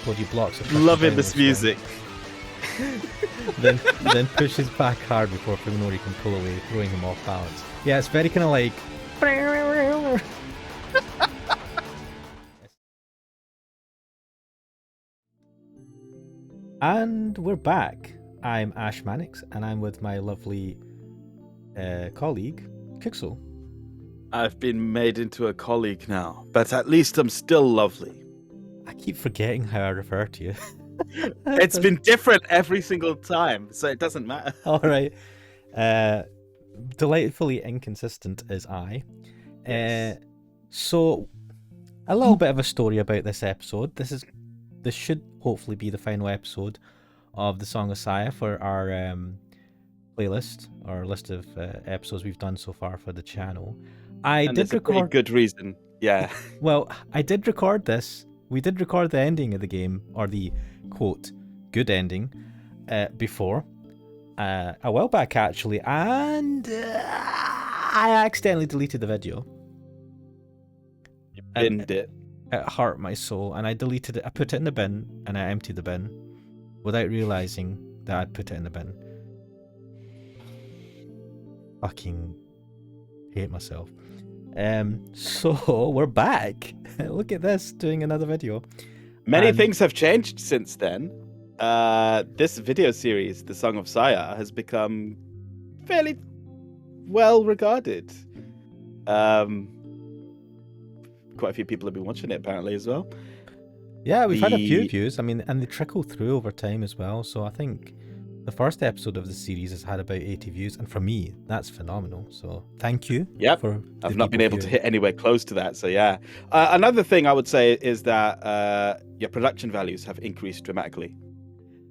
Cody blocks it. Loving this music. then pushes back hard before Fuminori can pull away, throwing him off balance. Yeah, it's very kind of like. And we're back. I'm Ash Mannix, and I'm with my lovely colleague, Kuxel. I've been made into a colleague now, but at least I'm still lovely. I keep forgetting how I refer to you. It's been different every single time, so it doesn't matter. All right. Delightfully inconsistent is I. Yes. So, a little bit of a story about this episode. This should hopefully be the final episode of the Song of Saya for our playlist, or list of episodes we've done so far for the channel. And did record. A pretty good reason, yeah. Well, I did record this. We did record the ending of the game, or the quote good ending, before a while back actually, and I accidentally deleted the video. You binned it. It hurt my soul, and I deleted it. I put it in the bin, and I emptied the bin without realizing that I'd put it in the bin. Fucking hate myself. So we're back. Look at this, doing another video. Many things have changed since then. This video series, The Song of Saya, has become fairly well regarded. Quite a few people have been watching it apparently as well. Yeah, we've had a few views. I mean, and they trickle through over time as well. So I think the first episode of the series has had about 80 views, and for me, that's phenomenal. So thank you. Yeah, I've not been able to hit anywhere close to that. So yeah, another thing I would say is that your production values have increased dramatically.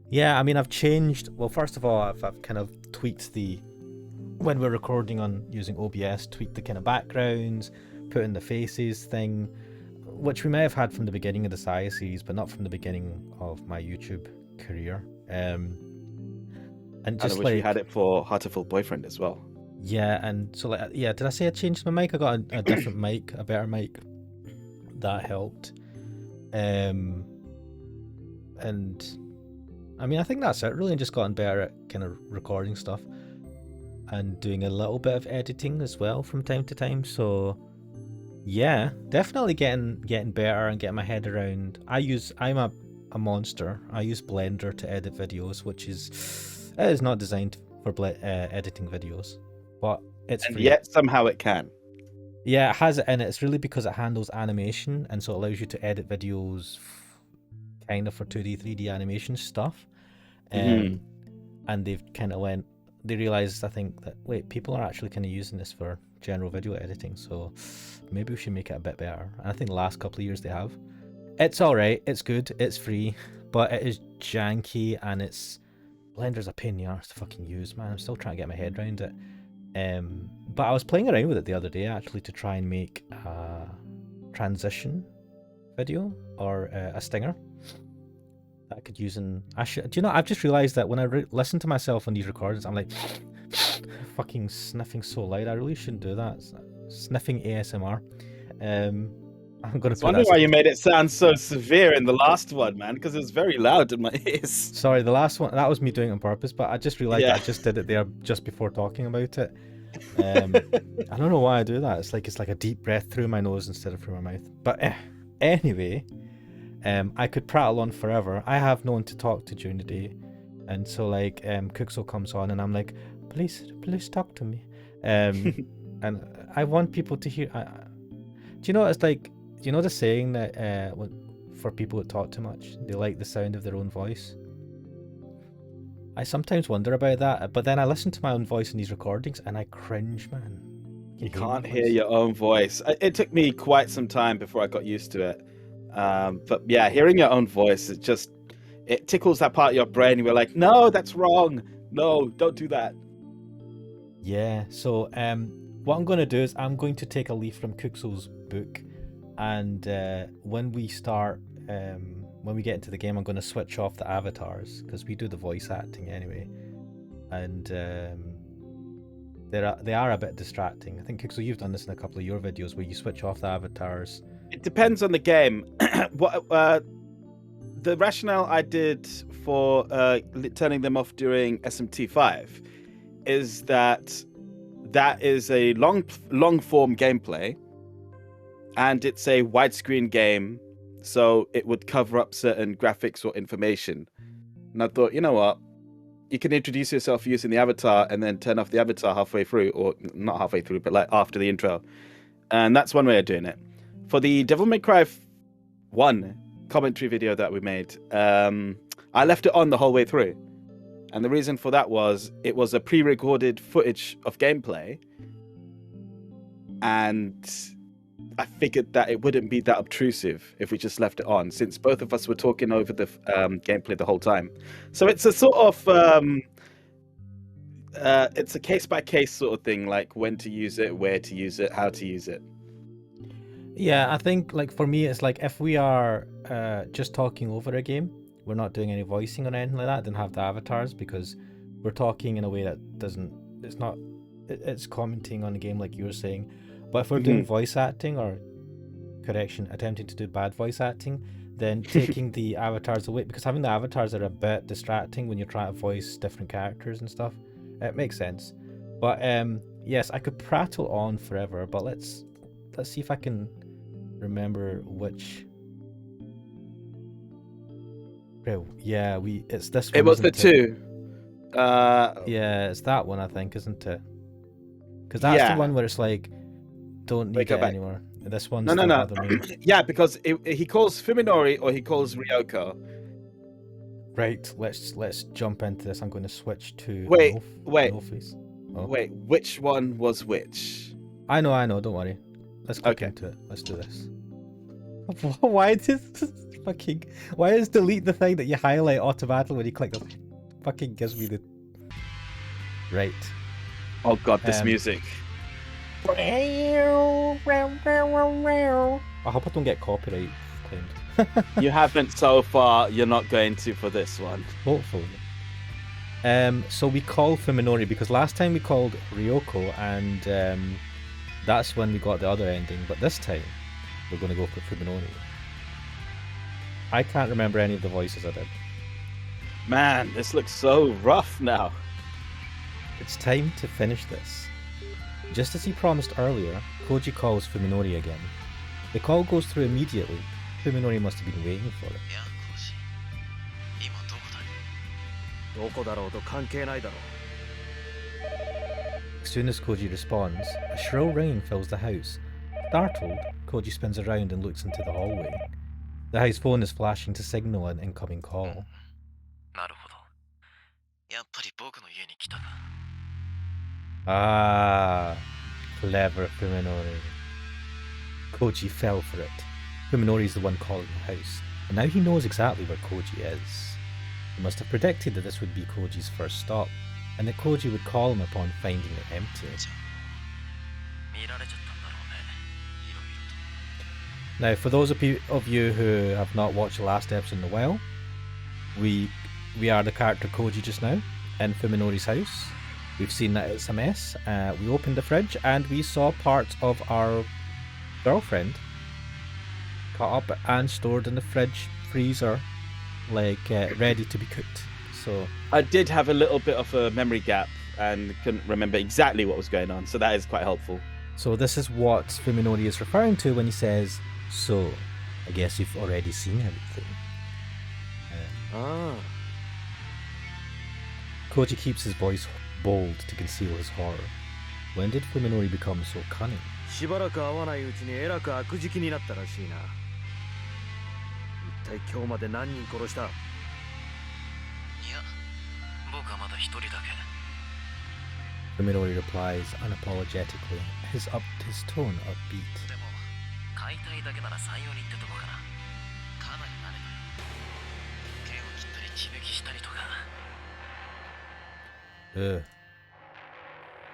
Yeah, I mean, I've changed. Well, first of all, I've kind of tweaked when we're recording on using OBS, tweaked the kind of backgrounds, put in the faces thing, which we may have had from the beginning of the Saya series, but not from the beginning of my YouTube career. And just I wish we had it for Hatoful Boyfriend as well. Yeah, and so did I say I changed my mic? I got a different mic, a better mic. That helped. And I mean, I think that's it really, and just gotten better at kind of recording stuff and doing a little bit of editing as well from time to time. So yeah, definitely getting better and getting my head around. I'm a monster. I use Blender to edit videos, which is not designed for editing videos, but it's free. Yet somehow it can. Yeah, it has it in it. It's really because it handles animation, and so it allows you to edit videos kind of for 2D, 3D animation stuff. And they've kind of they realized, I think, that people are actually kind of using this for general video editing, so maybe we should make it a bit better. And I think the last couple of years they have. It's alright, it's good, it's free, but it is janky, and Blender's a pain in the arse to fucking use, man. I'm still trying to get my head around it. But I was playing around with it the other day actually to try and make a transition video, or a stinger that I could use in. Do you know, I've just realized that when I listen to myself on these recordings, I'm like fucking sniffing so loud. I really shouldn't do that. Sniffing ASMR. I'm gonna. I wonder why you made it sound so severe in the last one, man, because it was very loud in my ears. Sorry, the last one, that was me doing it on purpose, but I just realized I just did it there just before talking about it. I don't know why I do that. It's like a deep breath through my nose instead of through my mouth. But anyway, I could prattle on forever. I have no one to talk to during the day, and so Kuxel comes on, and I'm like, please talk to me, and I want people to hear. Do you know it's like? Do you know the saying that for people that talk too much, they like the sound of their own voice? I sometimes wonder about that, but then I listen to my own voice in these recordings and I cringe, man. You can't hear your own voice. It took me quite some time before I got used to it. But yeah, hearing your own voice, it tickles that part of your brain. You're like, no, that's wrong. No, don't do that. Yeah, so what I'm going to do is I'm going to take a leaf from Kuxel's book. And when we get into the game, I'm going to switch off the avatars, because we do the voice acting anyway, and they are a bit distracting. I think, Kuxel, you've done this in a couple of your videos where you switch off the avatars. It depends on the game. the rationale I did for turning them off during SMT5 is that is a long form gameplay, and it's a widescreen game, so it would cover up certain graphics or information. And I thought, you know what? You can introduce yourself using the avatar and then turn off the avatar halfway through, or not halfway through, but like after the intro. And that's one way of doing it. For the Devil May Cry 1 commentary video that we made, I left it on the whole way through. And the reason for that was it was a pre-recorded footage of gameplay. And I figured that it wouldn't be that obtrusive if we just left it on, since both of us were talking over the gameplay the whole time. So it's a sort of it's a case-by-case sort of thing, like when to use it, where to use it, how to use it. Yeah, I think like for me, it's like if we are just talking over a game, we're not doing any voicing or anything like that, then have the avatars, because we're talking in a way that it's commenting on the game like you were saying. But if we're doing voice acting, or attempting to do bad voice acting, then taking the avatars away, because having the avatars are a bit distracting when you're trying to voice different characters and stuff. It makes sense. But yes, I could prattle on forever, but let's see if I can remember which. Oh, yeah, it's this one. It was the 2. Yeah, it's that one, I think, isn't it? Because that's the one where it's like, don't need it anymore. This one's no. other main. Yeah, because he calls Fuminori or he calls Ryoko. Right, let's jump into this. I'm going to switch to wait. Oh. Wait, which one was which? I know. Don't worry. Let's click into it. Let's do this. Why is delete the thing that you highlight automatically when you click the fucking gives me the right. Oh god, this music. I hope I don't get copyright claimed. You haven't so far. You're not going to for this one. Hopefully. So we call Fuminori because last time we called Ryoko, and that's when we got the other ending. But this time we're going to go for Fuminori. I can't remember any of the voices I did. Man, this looks so rough now. It's time to finish this. Just as he promised earlier, Koji calls Fuminori again. The call goes through immediately. Fuminori must have been waiting for it. As soon as Koji responds, a shrill ringing fills the house. Startled, Koji spins around and looks into the hallway. The house phone is flashing to signal an incoming call. Ah, clever Fuminori. Koji fell for it. Fuminori is the one calling the house, and now he knows exactly where Koji is. He must have predicted that this would be Koji's first stop, and that Koji would call him upon finding it empty. Now, for those of you who have not watched the last episode in a while, we are the character Koji just now in Fuminori's house. We've seen that it's a mess. We opened the fridge and we saw parts of our girlfriend cut up and stored in the fridge freezer, like ready to be cooked. So I did have a little bit of a memory gap and couldn't remember exactly what was going on, so that is quite helpful. So this is what Fuminori is referring to when he says, "So, I guess you've already seen everything." Koji keeps his voice bold to conceal his horror. When did Fuminori become so cunning? Fuminori replies unapologetically, his tone upbeat.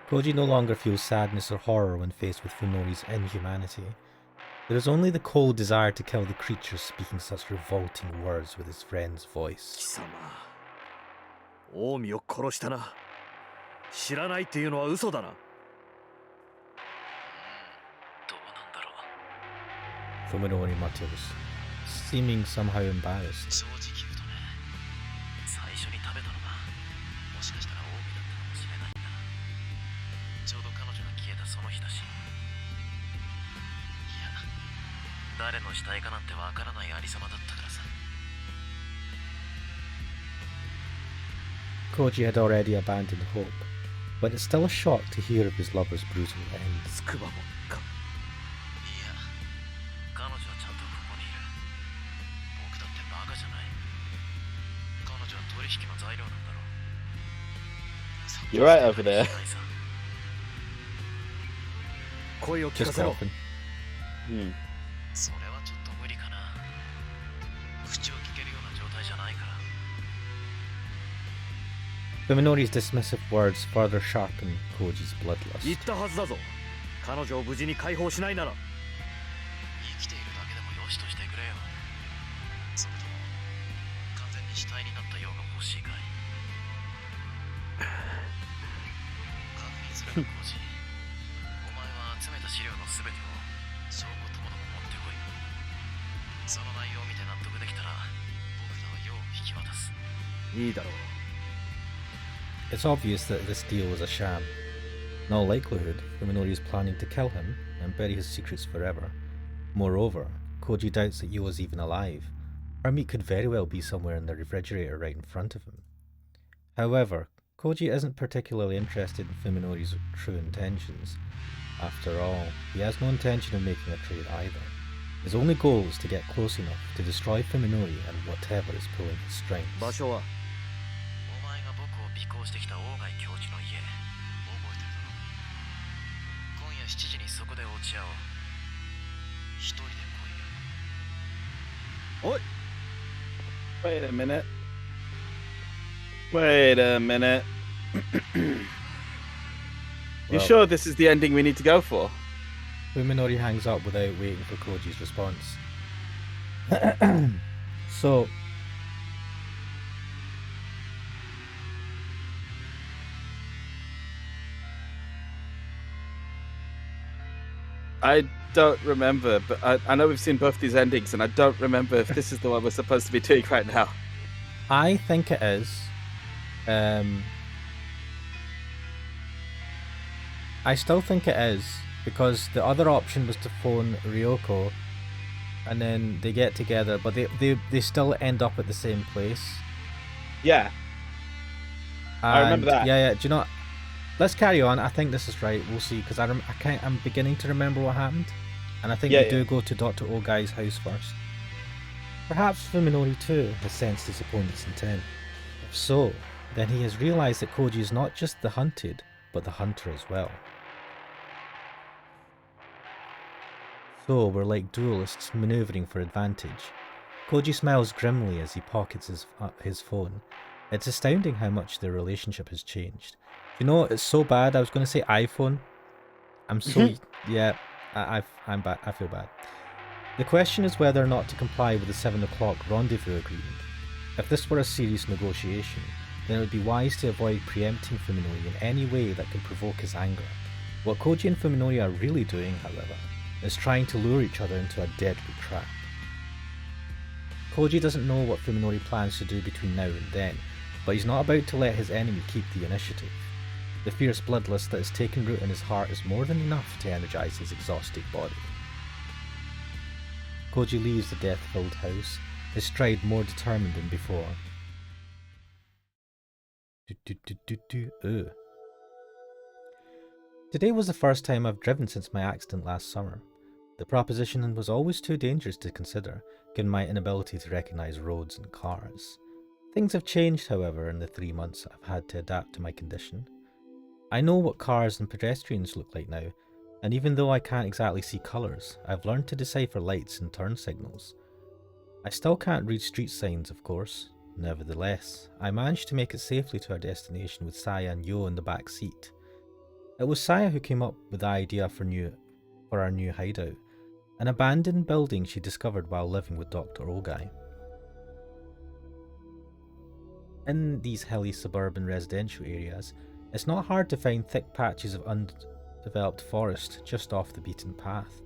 Koji no longer feels sadness or horror when faced with Fuminori's inhumanity. There is only the cold desire to kill the creature speaking such revolting words with his friend's voice. Fuminori mutters, seeming somehow embarrassed. 正直言うとね、最初に食べたのがもしかしたらオーギだったかもしれないんだ。ちょうど彼女が消えたその日だし。いや、誰の死体かなんてわからないありさまだったからさ。 Koji had already abandoned hope, but it's still a shock to hear of his lover's brutal end. つくばもか。いや、彼女はちゃんとここにいる。僕だってバカじゃない。彼女は取引の材料なんだろう。 You're right over there. 声を聞か Just せろ。 often. それはちょっと無理かな。口を聞けるような状態じゃないから。 Fuminori's dismissive words further sharpen Koji's bloodlust. 言ったはずだぞ。彼女を無事に解放しないなら。生きているだけでもよしとしてくれよ。それとも完全に死体になったようが欲しいかい。確認するな、コージ。お前は集めた資料の全てを証拠ともども持ってこい。その内容を見て納得できたら僕らは用を引き渡す。いいだろう。 It's obvious that this deal was a sham. In all likelihood, Fuminori is planning to kill him and bury his secrets forever. Moreover, Koji doubts that Yoa's even alive. Her meat could very well be somewhere in the refrigerator right in front of him. However, Koji isn't particularly interested in Fuminori's true intentions. After all, he has no intention of making a trade either. His only goal is to get close enough to destroy Fuminori and whatever is pulling his strings. 場所はお前が僕を尾行してきたオーガイ教授の家。覚えてるだろう。今夜7時にそこで落ち合おう。一人で来いよ。おい。 Wait a minute. Wait a minute. You Well- sure this is the ending we need to go for? Fuminori hangs up without waiting for Koji's response. So, I don't remember, but I know we've seen both these endings, and I don't remember if this is the one we're supposed to be doing right now. I think it is. I still think it is, because the other option was to phone Ryoko and then they get together, but they still end up at the same place. Yeah. I remember And, that. Yeah, do you know what? Let's carry on. I think this is right. We'll see, because I'm beginning to remember what happened, and I think Yeah, we do go to Dr. Ogai's house first. Perhaps Fuminori too has sensed his opponent's intent. If so, then he has realised that Koji is not just the hunted, but the hunter as well. So we're like duelists manoeuvring for advantage. Koji smiles grimly as he pockets his phone. It's astounding how much their relationship has changed. You know, it's so bad. I was going to say iPhone. I'm so yeah. I'm bad. I feel bad. The question is whether or not to comply with the 7 o'clock rendezvous agreement. If this were a serious negotiation, then it would be wise to avoid preempting Fuminori in any way that could provoke his anger. What Koji and Fuminori are really doing, however, is trying to lure each other into a deadly trap. Koji doesn't know what Fuminori plans to do between now and then, but he's not about to let his enemy keep the initiative. The fierce bloodlust that has taken root in his heart is more than enough to energise his exhausted body. Koji leaves the death-filled house, his stride more determined than before. Today was the first time I've driven since my accident last summer. The proposition was always too dangerous to consider, given my inability to recognise roads and cars. Things have changed, however, in the 3 months I've had to adapt to my condition. I know what cars and pedestrians look like now, and even though I can't exactly see colours, I've learned to decipher lights and turn signals. I still can't read street signs, of course. Nevertheless, I managed to make it safely to our destination with Saya and Yo in the back seat. It was Saya who came up with the idea for our new hideout, an abandoned building she discovered while living with Dr. Ogai. In these hilly suburban residential areas, it's not hard to find thick patches of undeveloped forest just off the beaten path.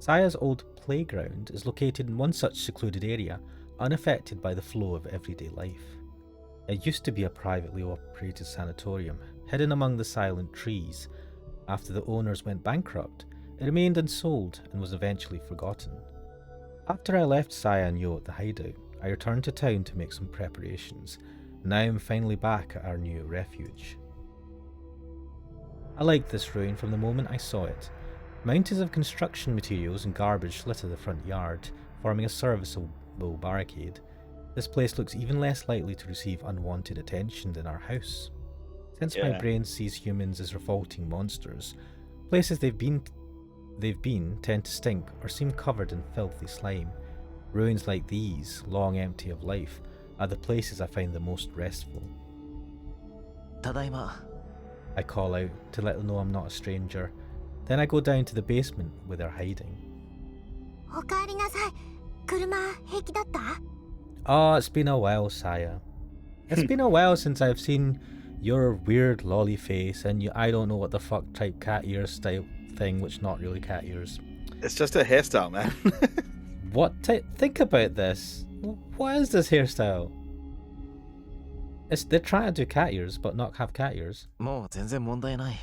Saya's old playground is located in one such secluded area, unaffected by the flow of everyday life. It used to be a privately operated sanatorium, hidden among the silent trees. After the owners went bankrupt, it remained unsold and was eventually forgotten. After I left Saya and Yo at the hideout, I returned to town to make some preparations. Now I'm finally back at our new refuge. I liked this ruin from the moment I saw it. Mountains of construction materials and garbage litter the front yard, forming a serviceable barricade. This place looks even less likely to receive unwanted attention than our house. Since my brain sees humans as revolting monsters, places they've been tend to stink or seem covered in filthy slime. Ruins like these, long empty of life, are the places I find the most restful. Tadaima. I call out to let them know I'm not a stranger. Then I go down to the basement where they're hiding. Oh, it's been a while, Saya. It's been a while since I've seen your weird lolly face and I don't know what the fuck type cat ears style thing, which not really cat ears. It's just a hairstyle, man. What type? Think about this. What is this hairstyle? They're trying to do cat ears, but not have cat ears. もう全然問題ない。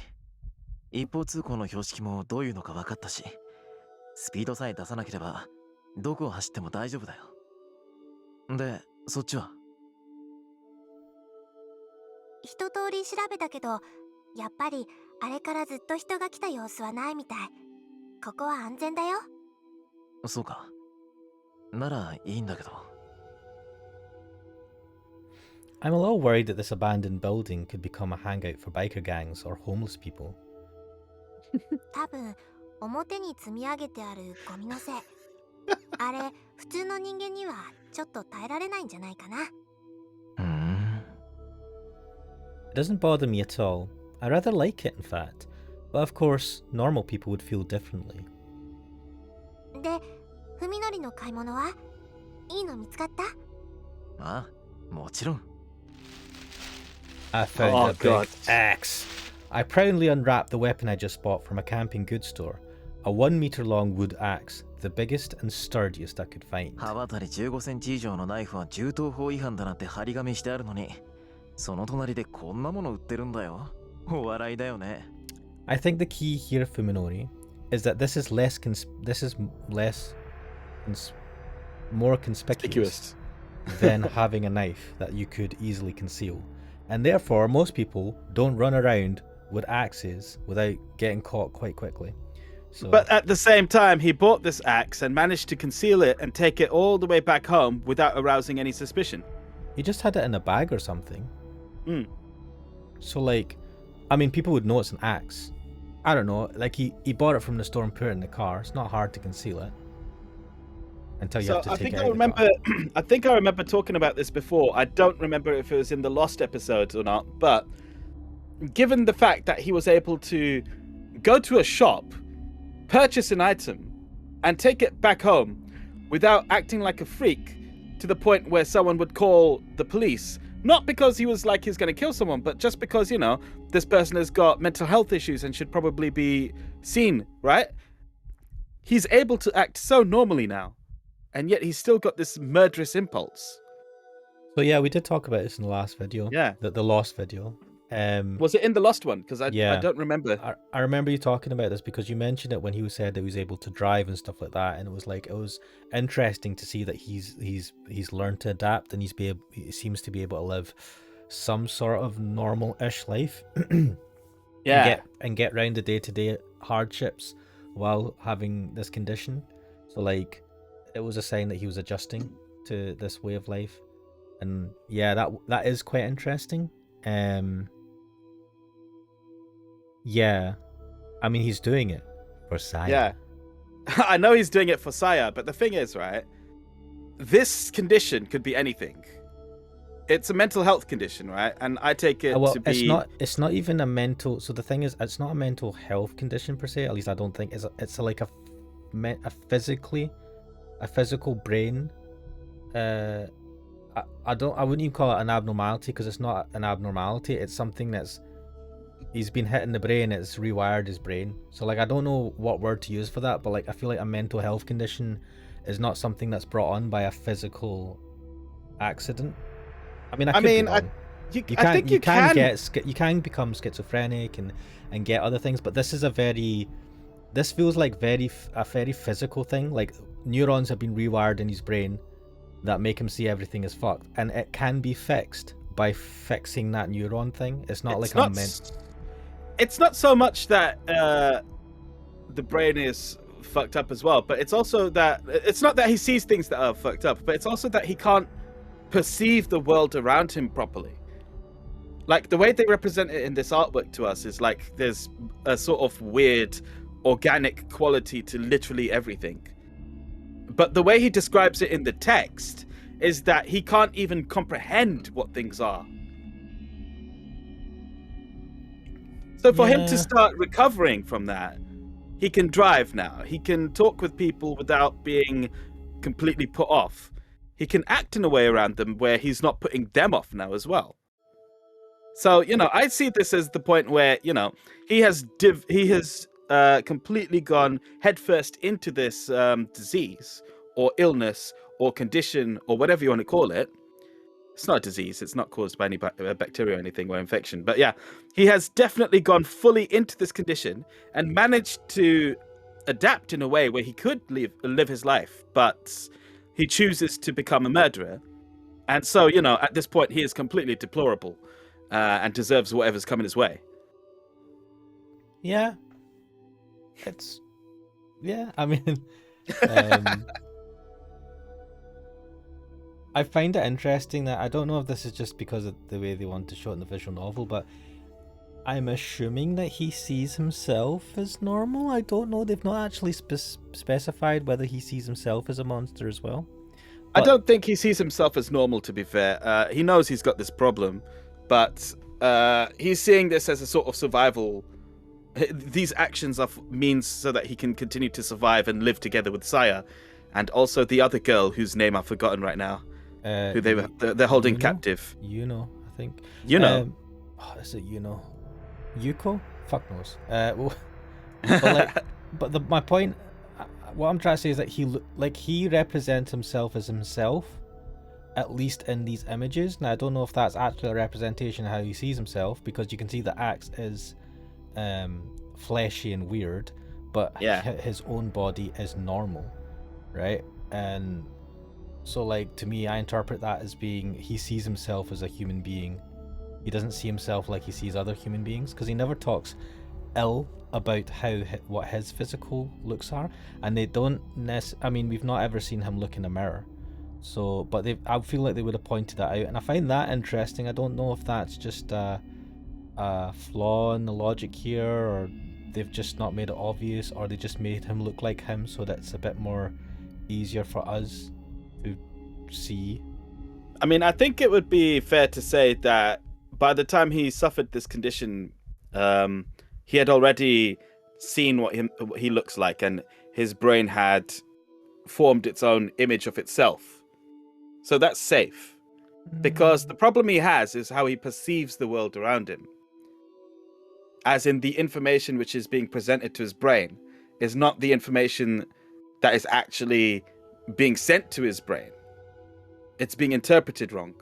一方通行の標識もどういうのか分かったし、スピードさえ出さなければどこを走っても大丈夫だよ。で、そっちは？一通り調べたけど、やっぱりあれからずっと人が来た様子はないみたい。ここは安全だよ。そうか。ならいいんだけど。I'm a little worried that this abandoned building could become a hangout for biker gangs or homeless people. 多分表に積み上げてあるゴミのせい。あれ普通の人間にはちょっと耐えられないんじゃないかな。It doesn't bother me at all. I rather like it, in fact. But of course, normal people would feel differently. で、ふみのりの買い物はいいの見つかった？ああ、もちろん。I found a big axe. I proudly unwrapped the weapon I just bought from a camping goods store. A 1 meter long wood axe, the biggest and sturdiest I could find. 刃渡り15センチ以上のナイフは銃刀法違反だなんて張り紙してあるのに、その隣でこんなもの売ってるんだよ。お笑いだよね。I think the key here, Fuminori, is that this is more conspicuous than having a knife that you could easily conceal. And therefore, most people don't run around with axes without getting caught quite quickly. So, but at the same time, he bought this axe and managed to conceal it and take it all the way back home without arousing any suspicion. He just had it in a bag or something. So, like, I mean, people would know it's an axe. I don't know, like he bought it from the store and put it in the car. It's not hard to conceal it. Until you have to take it out of the car. I think I remember talking about this before. I don't remember if it was in the Lost episodes or not, but given the fact that he was able to go to a shop, purchase an item, and take it back home without acting like a freak to the point where someone would call the police, not because he was like he's going to kill someone, but just because, you know, this person has got mental health issues and should probably be seen, right? He's able to act so normally now, and yet he's still got this murderous impulse. So yeah, we did talk about this in the last video. Yeah. The Lost video. Was it in the Lost one? Because I don't remember. I remember you talking about this because you mentioned it when he said that he was able to drive and stuff like that, and it was interesting to see that he's learned to adapt and he seems to be able to live some sort of normal-ish life. Yeah. and get around the day-to-day hardships while having this condition. So like, it was a sign that he was adjusting to this way of life, and yeah, that is quite interesting. Yeah, I mean, he's doing it for Saya. Yeah, I know he's doing it for Saya, but the thing is, right, this condition could be anything. It's a mental health condition, right? And I take it to be... It's not even a mental... So the thing is, it's not a mental health condition per se, at least I don't think. It's like a physical brain. I wouldn't even call it an abnormality, because it's not an abnormality. It's something that's he's been hit in the brain, it's rewired his brain. So like I don't know what word to use for that, but like I feel like a mental health condition is not something that's brought on by a physical accident. I mean, I could be wrong. I think you can become schizophrenic and get other things, but this feels like a very physical thing. Like neurons have been rewired in his brain that make him see everything as fucked, and it can be fixed by fixing that neuron thing. It's not It's not so much that the brain is fucked up as well, but it's also that it's not that he sees things that are fucked up, but it's also that he can't perceive the world around him properly. Like the way they represent it in this artwork to us is like there's a sort of weird organic quality to literally everything. But the way he describes it in the text is that he can't even comprehend what things are. So for him to start recovering from that, he can drive now. He can talk with people without being completely put off. He can act in a way around them where he's not putting them off now as well. So, I see this as the point where, he has completely gone headfirst into this disease or illness or condition or whatever you want to call it. It's not a disease. It's not caused by any bacteria or anything or infection. But yeah, he has definitely gone fully into this condition and managed to adapt in a way where he could live his life, but he chooses to become a murderer. And so, at this point, he is completely deplorable and deserves whatever's coming his way. Yeah. I mean... I find it interesting that I don't know if this is just because of the way they want to show it in the visual novel, but I'm assuming that he sees himself as normal. I don't know. They've not actually specified whether he sees himself as a monster as well. But I don't think he sees himself as normal, to be fair. He knows he's got this problem, but he's seeing this as a sort of survival. These actions are means so that he can continue to survive and live together with Saya, and also the other girl whose name I've forgotten right now. Who they're holding captive. I think. Is it Yuko? Fuck knows. My point, what I'm trying to say is that he represents himself as himself, at least in these images. Now I don't know if that's actually a representation of how he sees himself, because you can see the axe is fleshy and weird, but his own body is normal, right? And so, like, to me, I interpret that as being he sees himself as a human being. He doesn't see himself like he sees other human beings, because he never talks ill about what his physical looks are, and they don't I mean, we've not ever seen him look in a mirror. So, but I feel like they would have pointed that out, and I find that interesting. I don't know if that's just a flaw in the logic here, or they've just not made it obvious, or they just made him look like him so that it's a bit more easier for us to see. I mean, I think it would be fair to say that by the time he suffered this condition, he had already seen what he looks like, and his brain had formed its own image of itself. So that's safe. Because the problem he has is how he perceives the world around him. As in, the information which is being presented to his brain is not the information that is actually being sent to his brain. It's being interpreted wrong.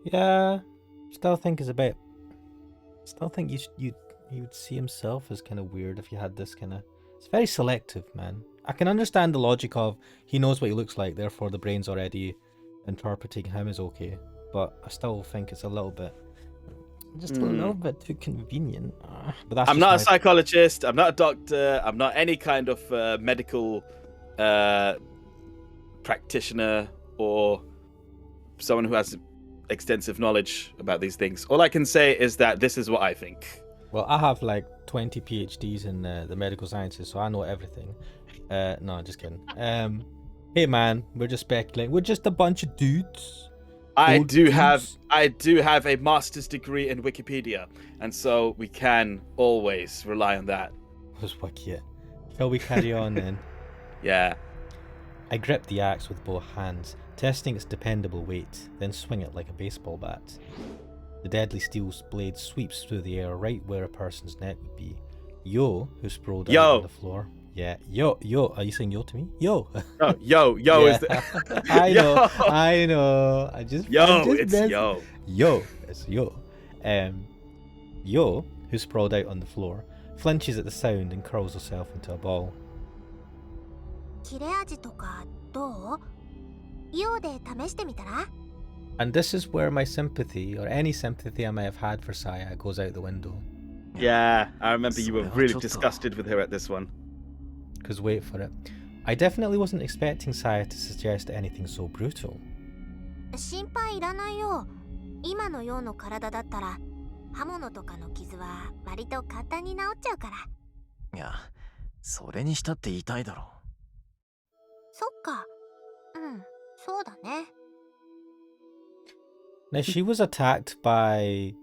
Yeah, still think you'd see himself as kind of weird if you had this kind of... It's very selective, man. I can understand the logic of he knows what he looks like, therefore the brain's already interpreting him as okay. But I still think it's a little bit... Just a little bit too convenient. But that's I'm not a psychologist, I'm not a doctor, I'm not any kind of medical practitioner or someone who has extensive knowledge about these things. All I can say is that this is what I think. Well, I have like 20 PhDs in the medical sciences, so I know everything. No, just kidding. Hey man, we're just speculating. We're just a bunch of dudes. I do have a master's degree in Wikipedia, and so we can always rely on that. Was wicked. Shall we carry on then? Yeah. I grip the axe with both hands, testing its dependable weight, then swing it like a baseball bat. The deadly steel blade sweeps through the air right where a person's neck would be. Yo, who sprawled out on the floor. Yeah, yo. Are you saying yo to me? Yo. Oh, yo Yeah. is the... I know. Yo. I know. I just it's messed- yo. Yo, it's yo. Yo, who sprawled out on the floor, flinches at the sound and curls herself into a ball. 切れ味とかどう？用で試してみたら？ And this is where my sympathy, or any sympathy I may have had for Saya, goes out the window. Yeah, I remember you were So really that's disgusted with her at this one. Because wait for it. I definitely wasn't expecting Saya to suggest anything so brutal. 心配いらないよ。今のようの体だったら、刃物とかの傷は割と簡単に治っちゃうから。いや、それにしたって痛いだろ。そっか。うん、そうだね。Now, she was attacked by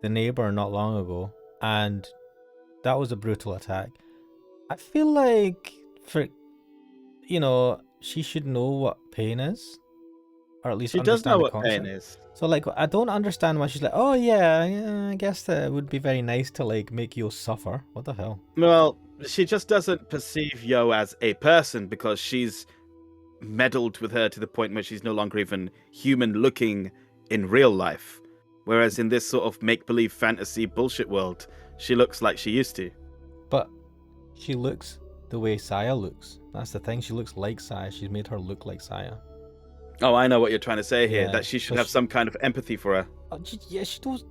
the neighbor not long ago, and that was a brutal attack. I feel like, she should know what pain is, or at least She does know understand the what concept. pain is. So, like, I don't understand why she's like, oh yeah, I guess that it would be very nice to, like, make you suffer. What the hell? Well, she just doesn't perceive Yo as a person because she's meddled with her to the point where she's no longer even human looking in real life. Whereas in this sort of make-believe fantasy bullshit world, she looks like she used to. But she looks the way Saya looks. That's the thing. She looks like Saya. She's made her look like Saya. Oh, I know what you're trying to say here. Yeah, That she should but have some kind of empathy for her. Yeah, she does.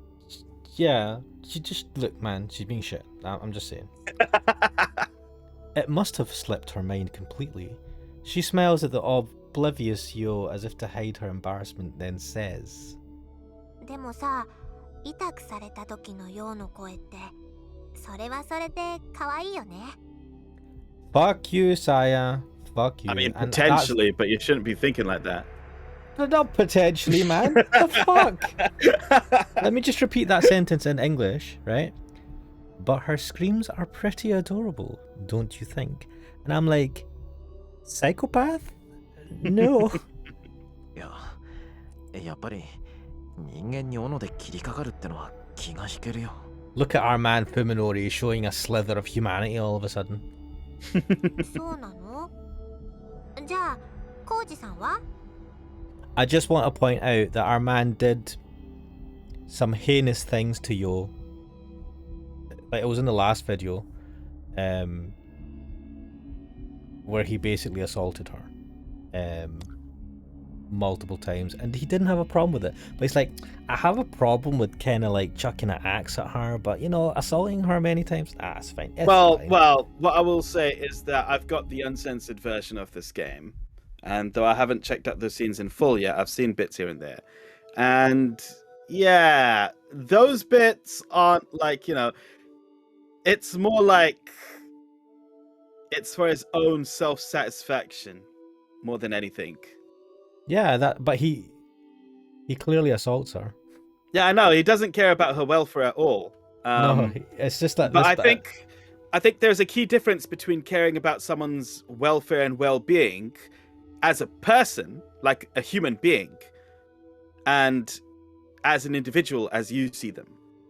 Yeah, she just look, man. She's being shit. I'm just saying. It must have slipped her mind completely. She smiles at the oblivious Yo as if to hide her embarrassment, then says, でもさ、痛くされた時のようの声って、それはそれで可愛いよね。 "Fuck you, Saya. Fuck you." I mean, And potentially, but you shouldn't be thinking like that. not potentially, man. What the fuck? Let me just repeat that sentence in English, right? But her screams are pretty adorable, don't you think? And I'm like, psychopath? No. いや、やっぱり人間に斧で切りかかるってのは気が引けるよ。 Look at our man Fuminori showing a slither of humanity all of a sudden. そうなの？じゃあ、コウジさんは？ I just want to point out that our man did some heinous things to Yo. Like it was in the last video, where he basically assaulted her, multiple times, and he didn't have a problem with it. But he's like, I have a problem with kind of like chucking an axe at her, but assaulting her many times, it's fine. It's fine. Well, what I will say is that I've got the uncensored version of this game, and though I haven't checked out those scenes in full yet, I've seen bits here and there, and yeah, those bits aren't like, it's more like it's for his own self-satisfaction more than anything. Yeah, but he clearly assaults her. Yeah, I know, he doesn't care about her welfare at all. No, it's just that. But I think there's a key difference between caring about someone's welfare and well-being as a person, like a human being, and as an individual as you see them.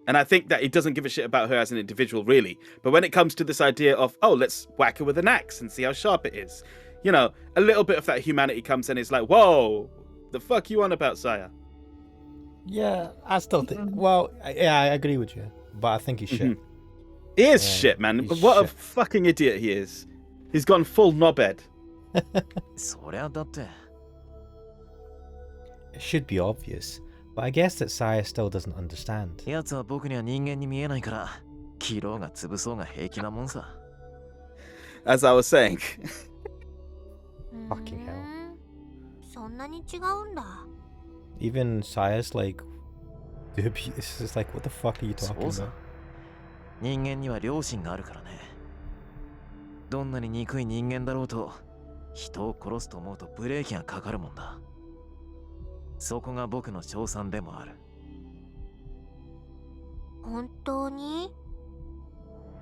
And I think that he doesn't give a shit about her as an individual, really. But when it comes to this idea of, oh, let's whack her with an axe and see how sharp it is, a little bit of that humanity comes in. It's like, whoa, the fuck you on about, Saya? Yeah, I still think. Well, yeah, I agree with you, but I think he's shit. He is shit, man. He's What a shit. fucking idiot he is. He's gone full knobhead. そりゃだって。 It should be obvious, but I guess that Saya still doesn't understand. やつは僕には人間に見えないから、切ろうが潰そうが平気なもんさ。 As I was saying. Fucking hell. そんなに違うんだ。 Even Saya's like, this is like, what the fuck are you talking そうさ about?。人間には良心があるからね。どんなに憎い人間だろうと、人を殺すと思うとブレーキがかかるもんだ。そこが僕の称賛でもある。本当に？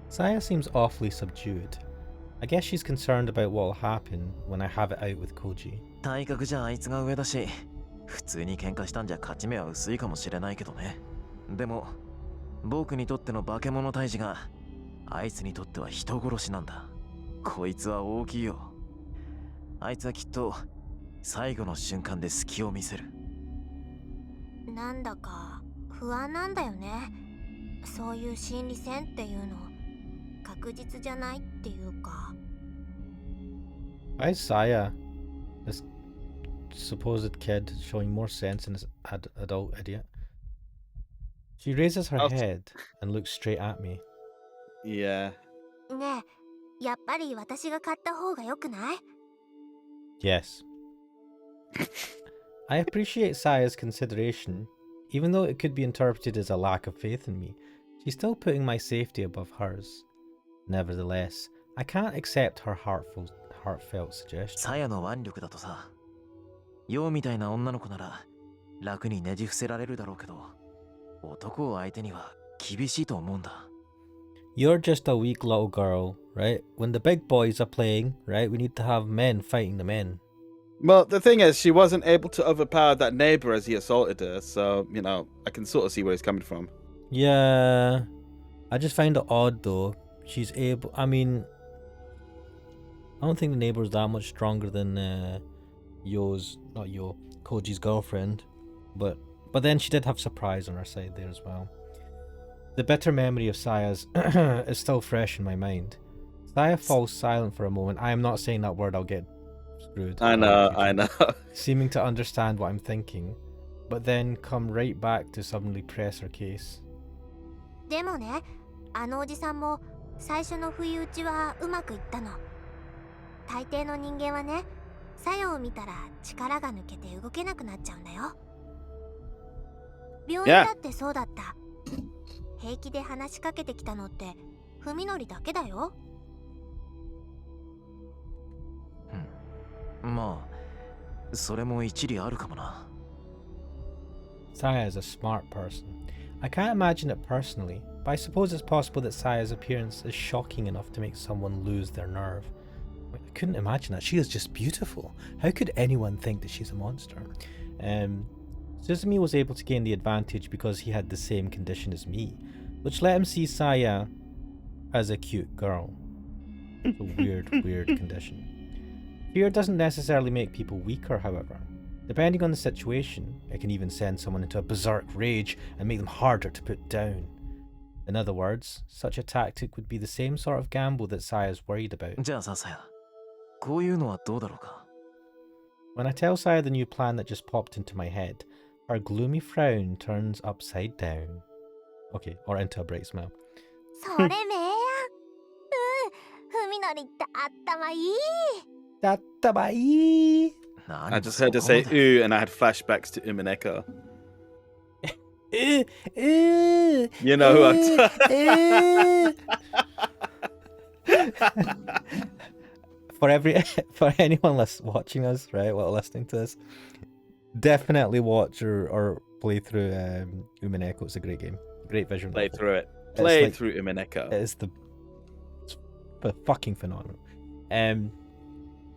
Saya seems awfully subdued. I guess she's concerned about what will happen when I have it out with Koji. 体格じゃあいつが上だし、普通に喧嘩したんじゃ勝ち目は薄いかもしれないけどね。でも僕にとっての化け物退治があいつにとっては人殺しなんだ。こいつは大きいよ。あいつはきっと最後の瞬間で隙を見せる。なんだか不安なんだよね。そういう心理戦っていうの確実じゃないっていうか。Why is Saya, this supposed kid, showing more sense than this adult idiot? She raises her head and looks straight at me. Yeah. ねえ、やっぱり私が買った方が良くない？ Yes. I appreciate Saya's consideration. Even though it could be interpreted as a lack of faith in me, she's still putting my safety above hers. Nevertheless, I can't accept her heartfelt suggestion. サヤの腕力だとさ、ヨウみたいな女の子なら楽にねじ伏せられるだろうけど、男を相手には厳しいと思うんだ。You're just a weak little girl, right? When the big boys are playing, right, we need to have men fighting the men. Well, the thing is, she wasn't able to overpower that neighbor as he assaulted her, so, you know, I can sort of see where he's coming from. Yeah, I just find it odd though. She's able, I mean, I don't think the neighbor's that much stronger than Koji's girlfriend, but then she did have surprise on her side there as well. The bitter memory of Saya's is still fresh in my mind. Saya falls silent for a moment. I am not saying that word, I'll get screwed. I know. Seeming to understand what I'm thinking, but then come right back to suddenly press her case. でもね、あのおじさんも最初の不意打ちはうまくいったの。大抵の人間はね、作用を見たら力が抜けて動けなくなっちゃうんだよ。病院だってそうだった。平気で話しかけてきたのって文則だけだよ。まあ、それも一理あるかもな。Saya is a smart person. I can't imagine it personally, but I suppose it's possible that Saya's appearance is shocking enough to make someone lose their nerve. I couldn't imagine that. She is just beautiful. How could anyone think that she's a monster? Suzume was able to gain the advantage because he had the same condition as me, which let him see Saya as a cute girl. It's a weird condition. Fear doesn't necessarily make people weaker, however. Depending on the situation, it can even send someone into a berserk rage and make them harder to put down. In other words, such a tactic would be the same sort of gamble that Saya's worried about. じゃあさ、さや、こういうのはどうだろうか。When I tell Saya the new plan that just popped into my head, her gloomy frown turns upside down. Okay, or into a bright smile. それめえや。文則って頭いい。I just heard her say ooh, and I had flashbacks to Umineko. You know who I'm For anyone watching us, right, while listening to this, definitely watch or play through Umineko. It's a great game, great visual. Play through it. Play through Umineko. It's fucking phenomenal.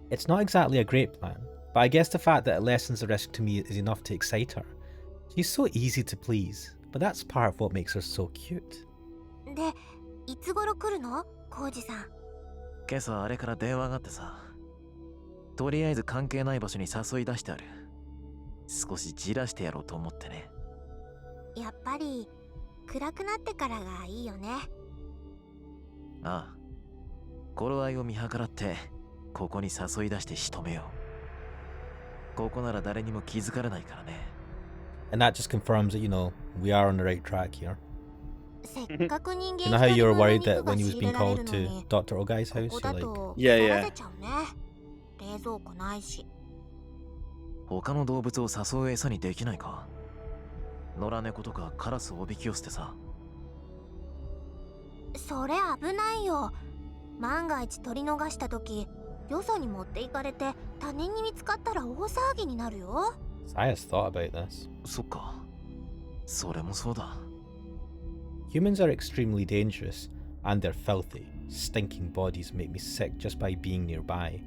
It's not exactly a great plan, but I guess the fact that it lessens the risk to me is enough to excite her. She's so easy to please, but that's part of what makes her so cute. で、いつ頃来るの？浩二さん。今朝あれから電話があってさ、とりあえず関係ない場所に誘い出してある。少しじらしてやろうと思ってね。やっぱり暗くなってからがいいよね。ああ、頃合いを見計らってここに誘い出して仕留めよう。ここなら誰にも気づかれないからね。And that just confirms that, you know, we are on the right track here. せっかく人間 You know how you were worried that when he was being called to Dr. Ogai's house, you're like... Yeah. 冷蔵庫ないし。他の動物を誘う餌にできないか。野良猫とかカラスをおびき寄せてさ。それ危ないよ。万が一取り逃した時、よそに持っていかれて他人に見つかったら大騒ぎになるよ。Saya's thought about this. そっか。それもそうだ。Humans are extremely dangerous, and their filthy, stinking bodies make me sick just by being nearby.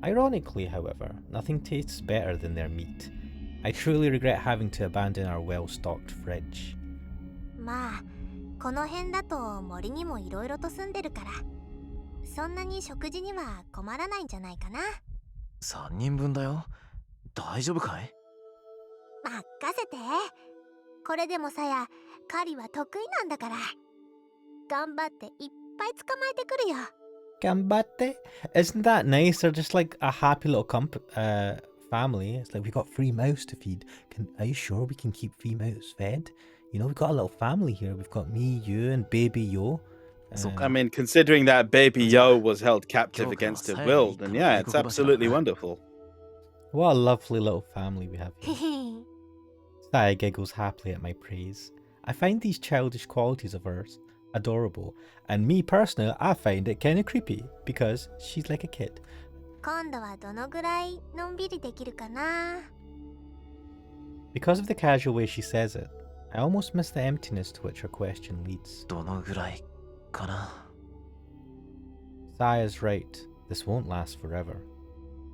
Ironically, however, nothing tastes better than their meat. I truly regret having to abandon our well-stocked fridge. まあこの辺だと森にもいろいろと住んでるからそんなに食事には困らないんじゃないかな。3人分だよ。大丈夫かい？任せて。これでもさや狩りは得意なんだから頑張っていっぱい捕まえてくるよ。 Gambate? Isn't that nice? They're just like a happy little family. It's like, we got 3 mouths to feed. Are you sure we can keep 3 mouths fed? You know, we've got a little family here. We've got me, you, and baby Yo. I mean, considering that baby Yo was held captive against her will, then yeah, it's absolutely wonderful. What a lovely little family we have here. Saya giggles happily at my praise. I find these childish qualities of hers adorable, and me personally, I find it kind of creepy because she's like a kid. 今度はどのぐらいのんびりできるかな。 Because of the casual way she says it, I almost miss the emptiness to which her question leads. どのぐらいかな。 Saya's right, this won't last forever.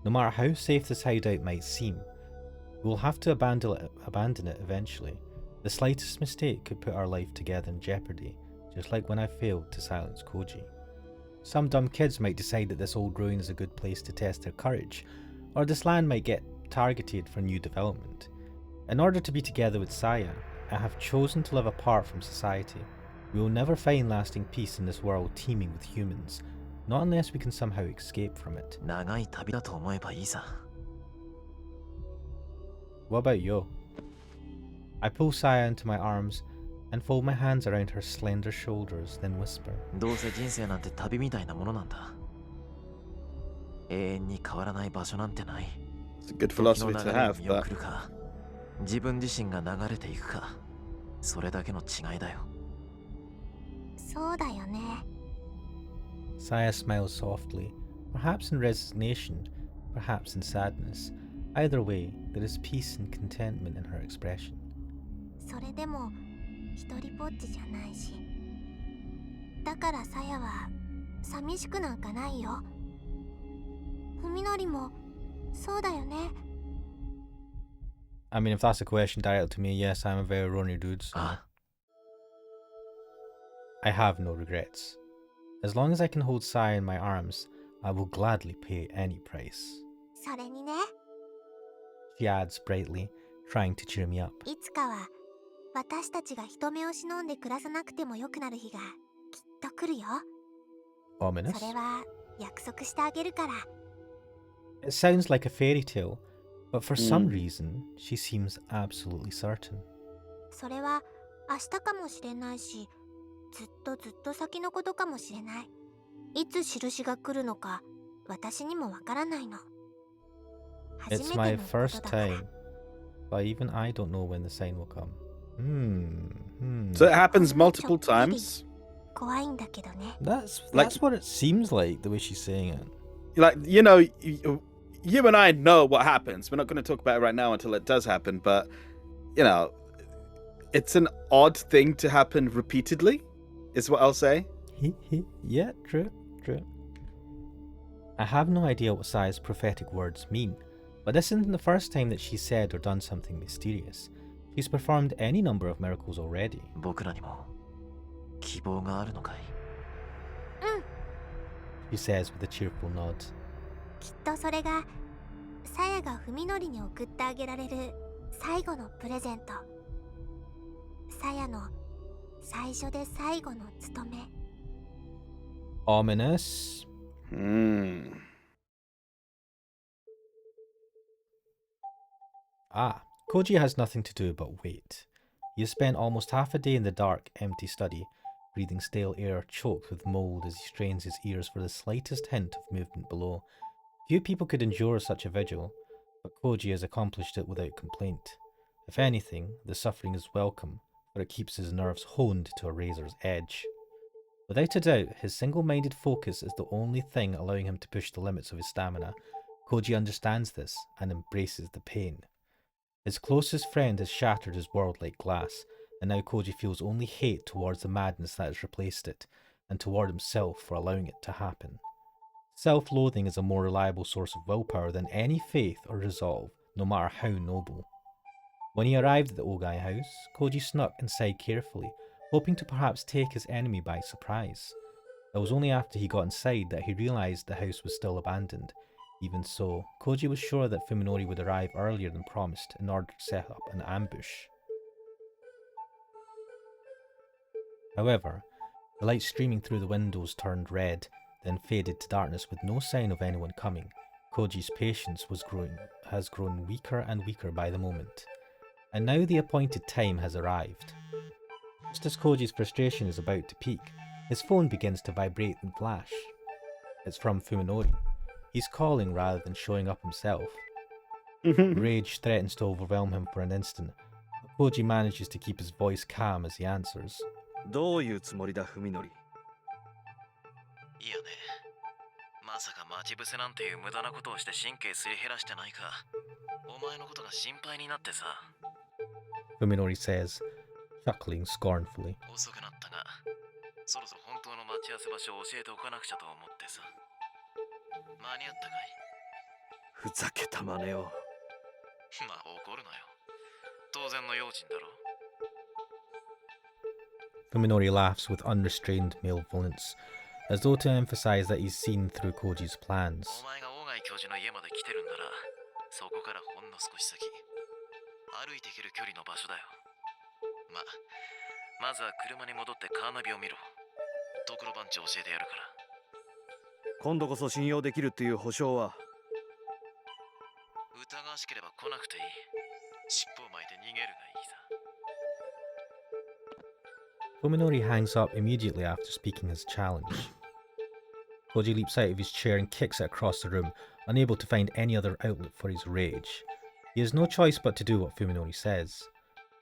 No matter how safe this hideout might seem, we will have to abandon it eventually. The slightest mistake could put our life together in jeopardy, just like when I failed to silence Koji. Some dumb kids might decide that this old ruin is a good place to test their courage, or this land might get targeted for new development. In order to be together with Saya, I have chosen to live apart from society. We will never find lasting peace in this world teeming with humans, not unless we can somehow escape from it. 長い旅だと思えばいいさ。 What about Yo? I pull Saya into my arms and fold my hands around her slender shoulders, then whisper. どうせ人生なんて旅みたいなものなんだ。永遠に変わらない場所なんてない。 It's a good philosophy to have, 時の流れを見 but 送るか、自分自身が流れていくか、それだけの違いだよ。そうだよね。 Saya smiles softly, perhaps in resignation, perhaps in sadness. Either way, there is peace and contentment in her expression. それでも一人ぼっちじゃないしだからさやは寂しくなんかないよ。文則もそうだよね。 I mean, if that's a question directed to me, yes, I'm a very lonely dude, so あ、 I have no regrets. As long as I can hold Saya in my arms, I will gladly pay any price. それにね、 She adds brightly, trying to cheer me up. いつかは私たちが人目を忍んで暮らさなくてもよくなる日がきっと来るよ。 Ominous? それは約束してあげるから。 It sounds like a fairy tale, but for some Mm. reason, she seems absolutely certain. それは明日かもしれないしずっと先のことかもしれない。いつ印が来るのか私にもわからないの。 It's my first time, but even I don't know when the sign will come. so it happens multiple times. 怖いんだけどね。 That's Like- what it seems like, the way she's saying it. Like, you know, you and I know what happens. We're not going to talk about it right now until it does happen, but you know, it's an odd thing to happen repeatedly, is what I'll say. Yeah, true. I have no idea what Saya's prophetic words mean, but this isn't the first time that she's said or done something mysterious. She's performed any number of miracles already. 僕らにも希望があるのかい？ She says with a cheerful nod. きっとそれがさやが文則に送ってあげられる最後のプレゼント。さやの最初で最後の務め。 Ominous. Ah, Koji has nothing to do but wait. He has spent almost half a day in the dark, empty study, breathing stale air choked with mold as he strains his ears for the slightest hint of movement below. Few people could endure such a vigil, but Koji has accomplished it without complaint. If anything, the suffering is welcome, for it keeps his nerves honed to a razor's edge. Without a doubt, his single-minded focus is the only thing allowing him to push the limits of his stamina. Koji understands this and embraces the pain. His closest friend has shattered his world like glass, and now Koji feels only hate towards the madness that has replaced it, and toward himself for allowing it to happen. Self-loathing is a more reliable source of willpower than any faith or resolve, no matter how noble. When he arrived at the Ogai house, Koji snuck inside carefully, hoping to perhaps take his enemy by surprise. It was only after he got inside that he realised the house was still abandoned. Even so, Koji was sure that Fuminori would arrive earlier than promised in order to set up an ambush. However, the light streaming through the windows turned red, then faded to darkness with no sign of anyone coming. Koji's patience has grown weaker and weaker by the moment. And now the appointed time has arrived. Just as Koji's frustration is about to peak, his phone begins to vibrate and flash. It's from Fuminori. He's calling rather than showing up himself. Rage threatens to overwhelm him for an instant, but Koji manages to keep his voice calm as he answers. どういうつもりだ、文則。いやね、まさか待ち伏せなんていう無駄なことをして神経すり減らしてないか。お前のことが心配になってさ。Fuminori says, chuckling scornfully. 遅くなったが、そろそろ本当の待ち合わせ場所を教えておかなくちゃと思ってさ。間に合ったかい？ふざけた真似を。まあ怒るなよ。当然の用心だろ。Fuminori laughs with unrestrained malevolence, as though to emphasize that he's seen through Koji's plans. お前がOgai教授の家まで来てるんなら、そこからほんの少し先、歩いて行ける距離の場所だよ。まずは車に戻ってカーナビを見ろ。ドクロ番地教えてやるから。今度こそ信用できるっていう保証は。疑わしければ来なくていい。尻尾を巻いて逃げるがいいさ。Fuminori hangs up immediately after speaking his challenge. Koji leaps out of his chair and kicks it across the room, unable to find any other outlet for his rage. He has no choice but to do what Fuminori says.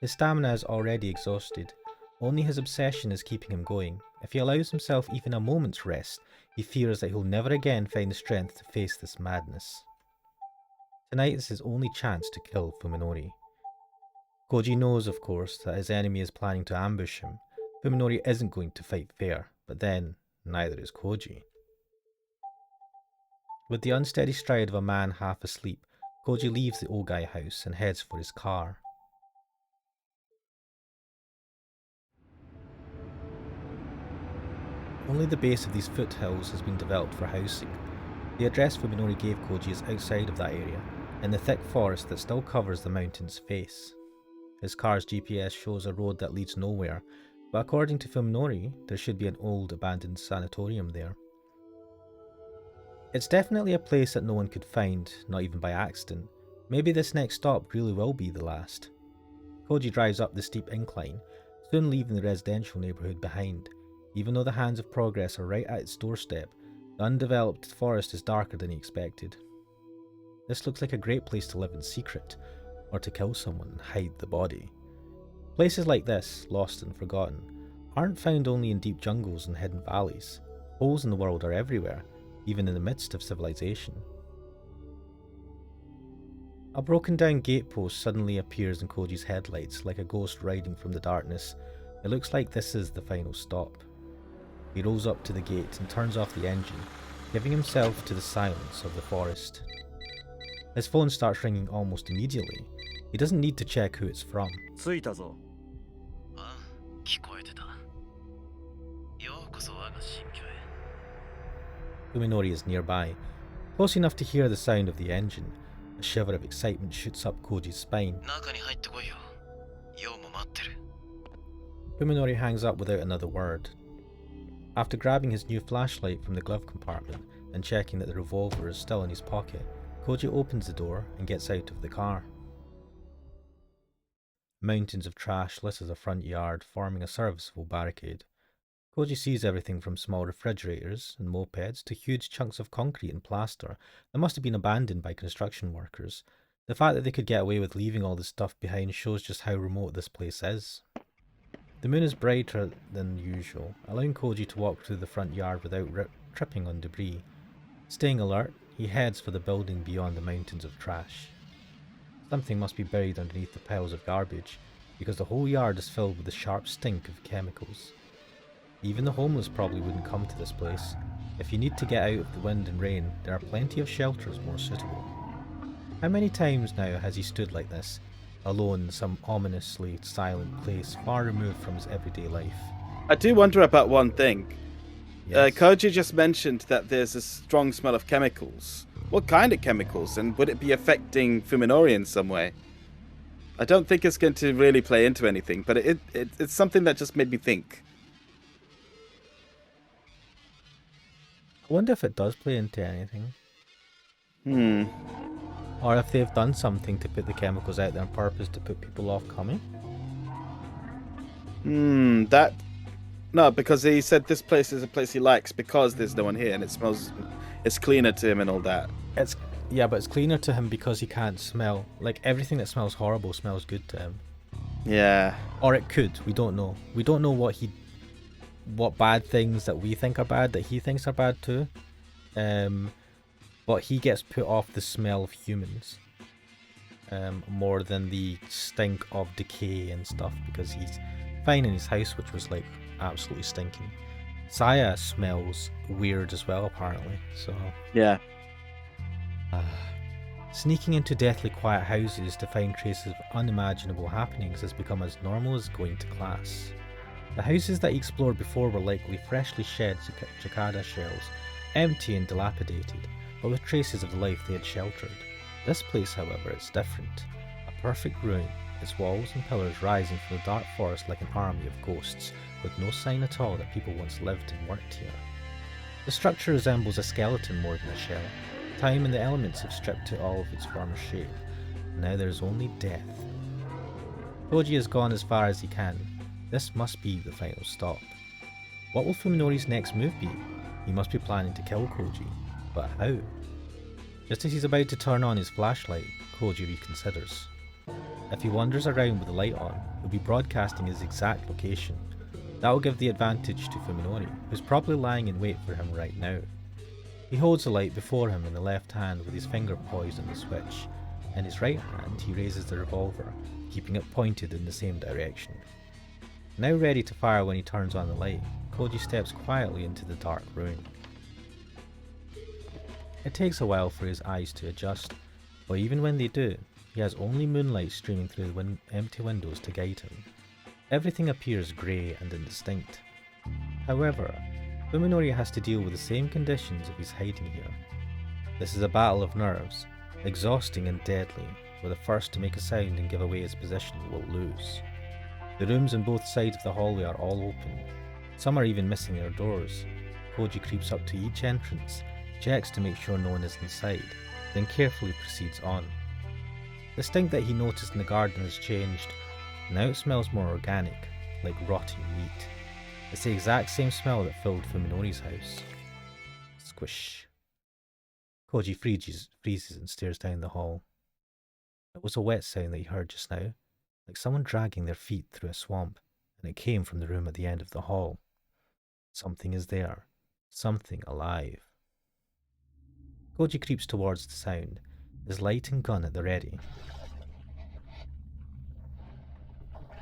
His stamina is already exhausted. Only his obsession is keeping him going. If he allows himself even a moment's rest, he fears that he'll never again find the strength to face this madness. Tonight is his only chance to kill Fuminori. Koji knows, of course, that his enemy is planning to ambush him. Fuminori isn't going to fight fair, but then, neither is Koji. With the unsteady stride of a man half asleep, Koji leaves the Ogai house and heads for his car. Only the base of these foothills has been developed for housing. The address Fuminori gave Koji is outside of that area, in the thick forest that still covers the mountain's face. His car's GPS shows a road that leads nowhere, but according to Fuminori, there should be an old abandoned sanatorium there. It's definitely a place that no one could find, not even by accident. Maybe this next stop really will be the last. Koji drives up the steep incline, soon leaving the residential neighbourhood behind. Even though the hands of progress are right at its doorstep, the undeveloped forest is darker than he expected. This looks like a great place to live in secret, or to kill someone and hide the body. Places like this, lost and forgotten, aren't found only in deep jungles and hidden valleys. Holes in the world are everywhere, even in the midst of civilization. A broken down gatepost suddenly appears in Koji's headlights like a ghost riding from the darkness. It looks like this is the final stop. He rolls up to the gate and turns off the engine, giving himself to the silence of the forest. His phone starts ringing almost immediately. He doesn't need to check who it's from. 着いたぞ。あ、聞こえてた。ようこそ我が新居へ。Fuminori is nearby, close enough to hear the sound of the engine. A shiver of excitement shoots up Koji's spine. 中に入ってこいよ。ようも待ってる。Fuminori hangs up without another word. After grabbing his new flashlight from the glove compartment and checking that the revolver is still in his pocket, Koji opens the door and gets out of the car. Mountains of trash litter the front yard, forming a serviceable barricade. Koji sees everything from small refrigerators and mopeds to huge chunks of concrete and plaster that must have been abandoned by construction workers. The fact that they could get away with leaving all this stuff behind shows just how remote this place is. The moon is brighter than usual, allowing Koji to walk through the front yard without tripping on debris. Staying alert, he heads for the building beyond the mountains of trash. Something must be buried underneath the piles of garbage, because the whole yard is filled with the sharp stink of chemicals. Even the homeless probably wouldn't come to this place. If you need to get out of the wind and rain, there are plenty of shelters more suitable. How many times now has he stood like this, alone in some ominously silent place far removed from his everyday life. I do wonder about one thing. Yes. Koji just mentioned that there's a strong smell of chemicals. What kind of chemicals, and would it be affecting Fuminori in some way? I don't think it's going to really play into anything, but it's something that just made me think. I wonder if it does play into anything. Or if they've done something to put the chemicals out there on purpose to put people off coming. No, because he said this place is a place he likes because there's no one here and it's cleaner to him and all that. Yeah, but it's cleaner to him because he can't smell. Like, everything that smells horrible smells good to him. Yeah. Or it could. We don't know. We don't know what bad things that we think are bad that he thinks are bad too. But he gets put off the smell of humans more than the stink of decay and stuff, because he's fine in his house, which was like absolutely stinking. Saya smells weird as well, apparently. So yeah. Sneaking into deathly quiet houses to find traces of unimaginable happenings has become as normal as going to class. The houses that he explored before were likely freshly shed cicada shells, empty and dilapidated, but with traces of the life they had sheltered. This place, however, is different. A perfect ruin, its walls and pillars rising from the dark forest like an army of ghosts, with no sign at all that people once lived and worked here. The structure resembles a skeleton more than a shell. Time and the elements have stripped it all of its former shape. Now there is only death. Koji has gone as far as he can. This must be the final stop. What will Fuminori's next move be? He must be planning to kill Koji. But how? Just as he's about to turn on his flashlight, Koji reconsiders. If he wanders around with the light on, he'll be broadcasting his exact location. That will give the advantage to Fuminori, who's probably lying in wait for him right now. He holds the light before him in the left hand with his finger poised on the switch. In his right hand, he raises the revolver, keeping it pointed in the same direction. Now ready to fire when he turns on the light, Koji steps quietly into the dark room. It takes a while for his eyes to adjust, but even when they do, he has only moonlight streaming through the empty windows to guide him. Everything appears grey and indistinct. However, Fuminori has to deal with the same conditions if he's hiding here. This is a battle of nerves, exhausting and deadly, where the first to make a sound and give away his position will lose. The rooms on both sides of the hallway are all open. Some are even missing their doors. Koji creeps up to each entrance, checks to make sure no one is inside, then carefully proceeds on. The stink that he noticed in the garden has changed. Now it smells more organic, like rotting meat. It's the exact same smell that filled Fuminori's house. Squish. Koji freezes and stares down the hall. It was a wet sound that he heard just now, like someone dragging their feet through a swamp, and it came from the room at the end of the hall. Something is there. Something alive. Koji creeps towards the sound, his light and gun at the ready.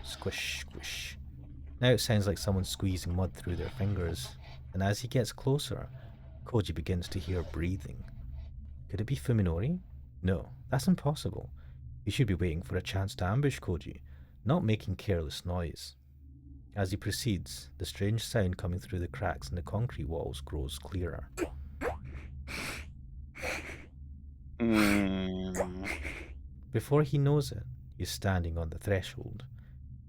Squish, squish. Now it sounds like someone squeezing mud through their fingers, and as he gets closer, Koji begins to hear breathing. Could it be Fuminori? No, that's impossible. He should be waiting for a chance to ambush Koji, not making careless noise. As he proceeds, the strange sound coming through the cracks in the concrete walls grows clearer. Before he knows it, he's standing on the threshold.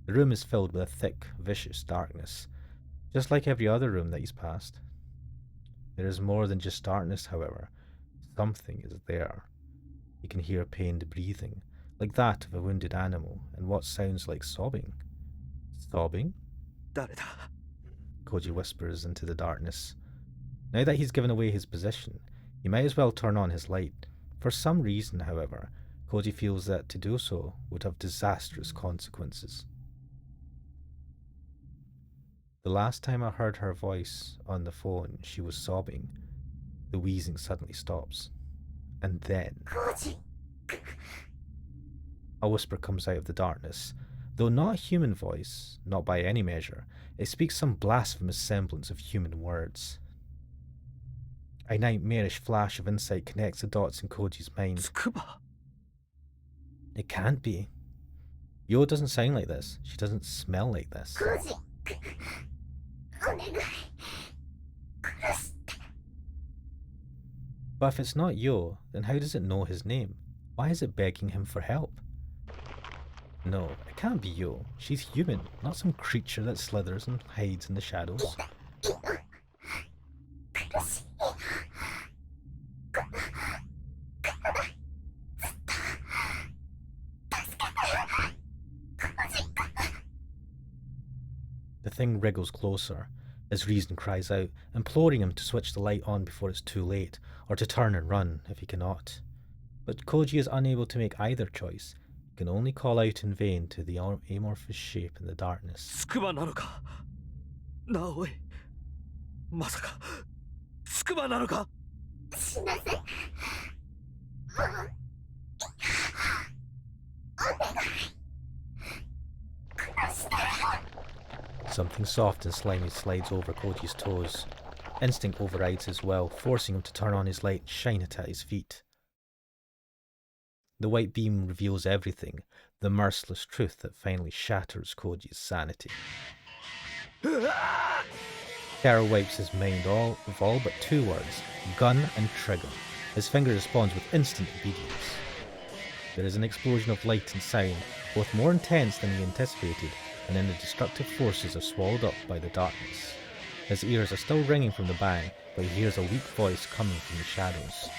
The room is filled with a thick, vicious darkness, just like every other room that he's passed. There is more than just darkness, however. Something is there. He can hear pained breathing, like that of a wounded animal, and what sounds like sobbing. Sobbing? Koji whispers into the darkness. Now that he's given away his position, he might as well turn on his light. For some reason, however, Koji feels that to do so would have disastrous consequences. The last time I heard her voice on the phone, she was sobbing. The wheezing suddenly stops. And then... a whisper comes out of the darkness. Though not a human voice, not by any measure, it speaks some blasphemous semblance of human words. A nightmarish flash of insight connects the dots in Koji's mind. It can't be. Yo doesn't sound like this. She doesn't smell like this. But if it's not Yo, then how does it know his name? Why is it begging him for help? No, it can't be Yo. She's human, not some creature that slithers and hides in the shadows. The thing wriggles closer, as reason cries out, imploring him to switch the light on before it's too late, or to turn and run if he cannot. But Koji is unable to make either choice. He can only call out in vain to the amorphous shape in the darkness. Something soft and slimy slides over Koji's toes. Instinct overrides his will, forcing him to turn on his light and shine it at his feet. The white beam reveals everything, the merciless truth that finally shatters Koji's sanity. Terror wipes his mind of all but two words, gun and trigger. His finger responds with instant obedience. There is an explosion of light and sound, both more intense than he anticipated, and then the destructive forces are swallowed up by the darkness. His ears are still ringing from the bang, but he hears a weak voice coming from the shadows.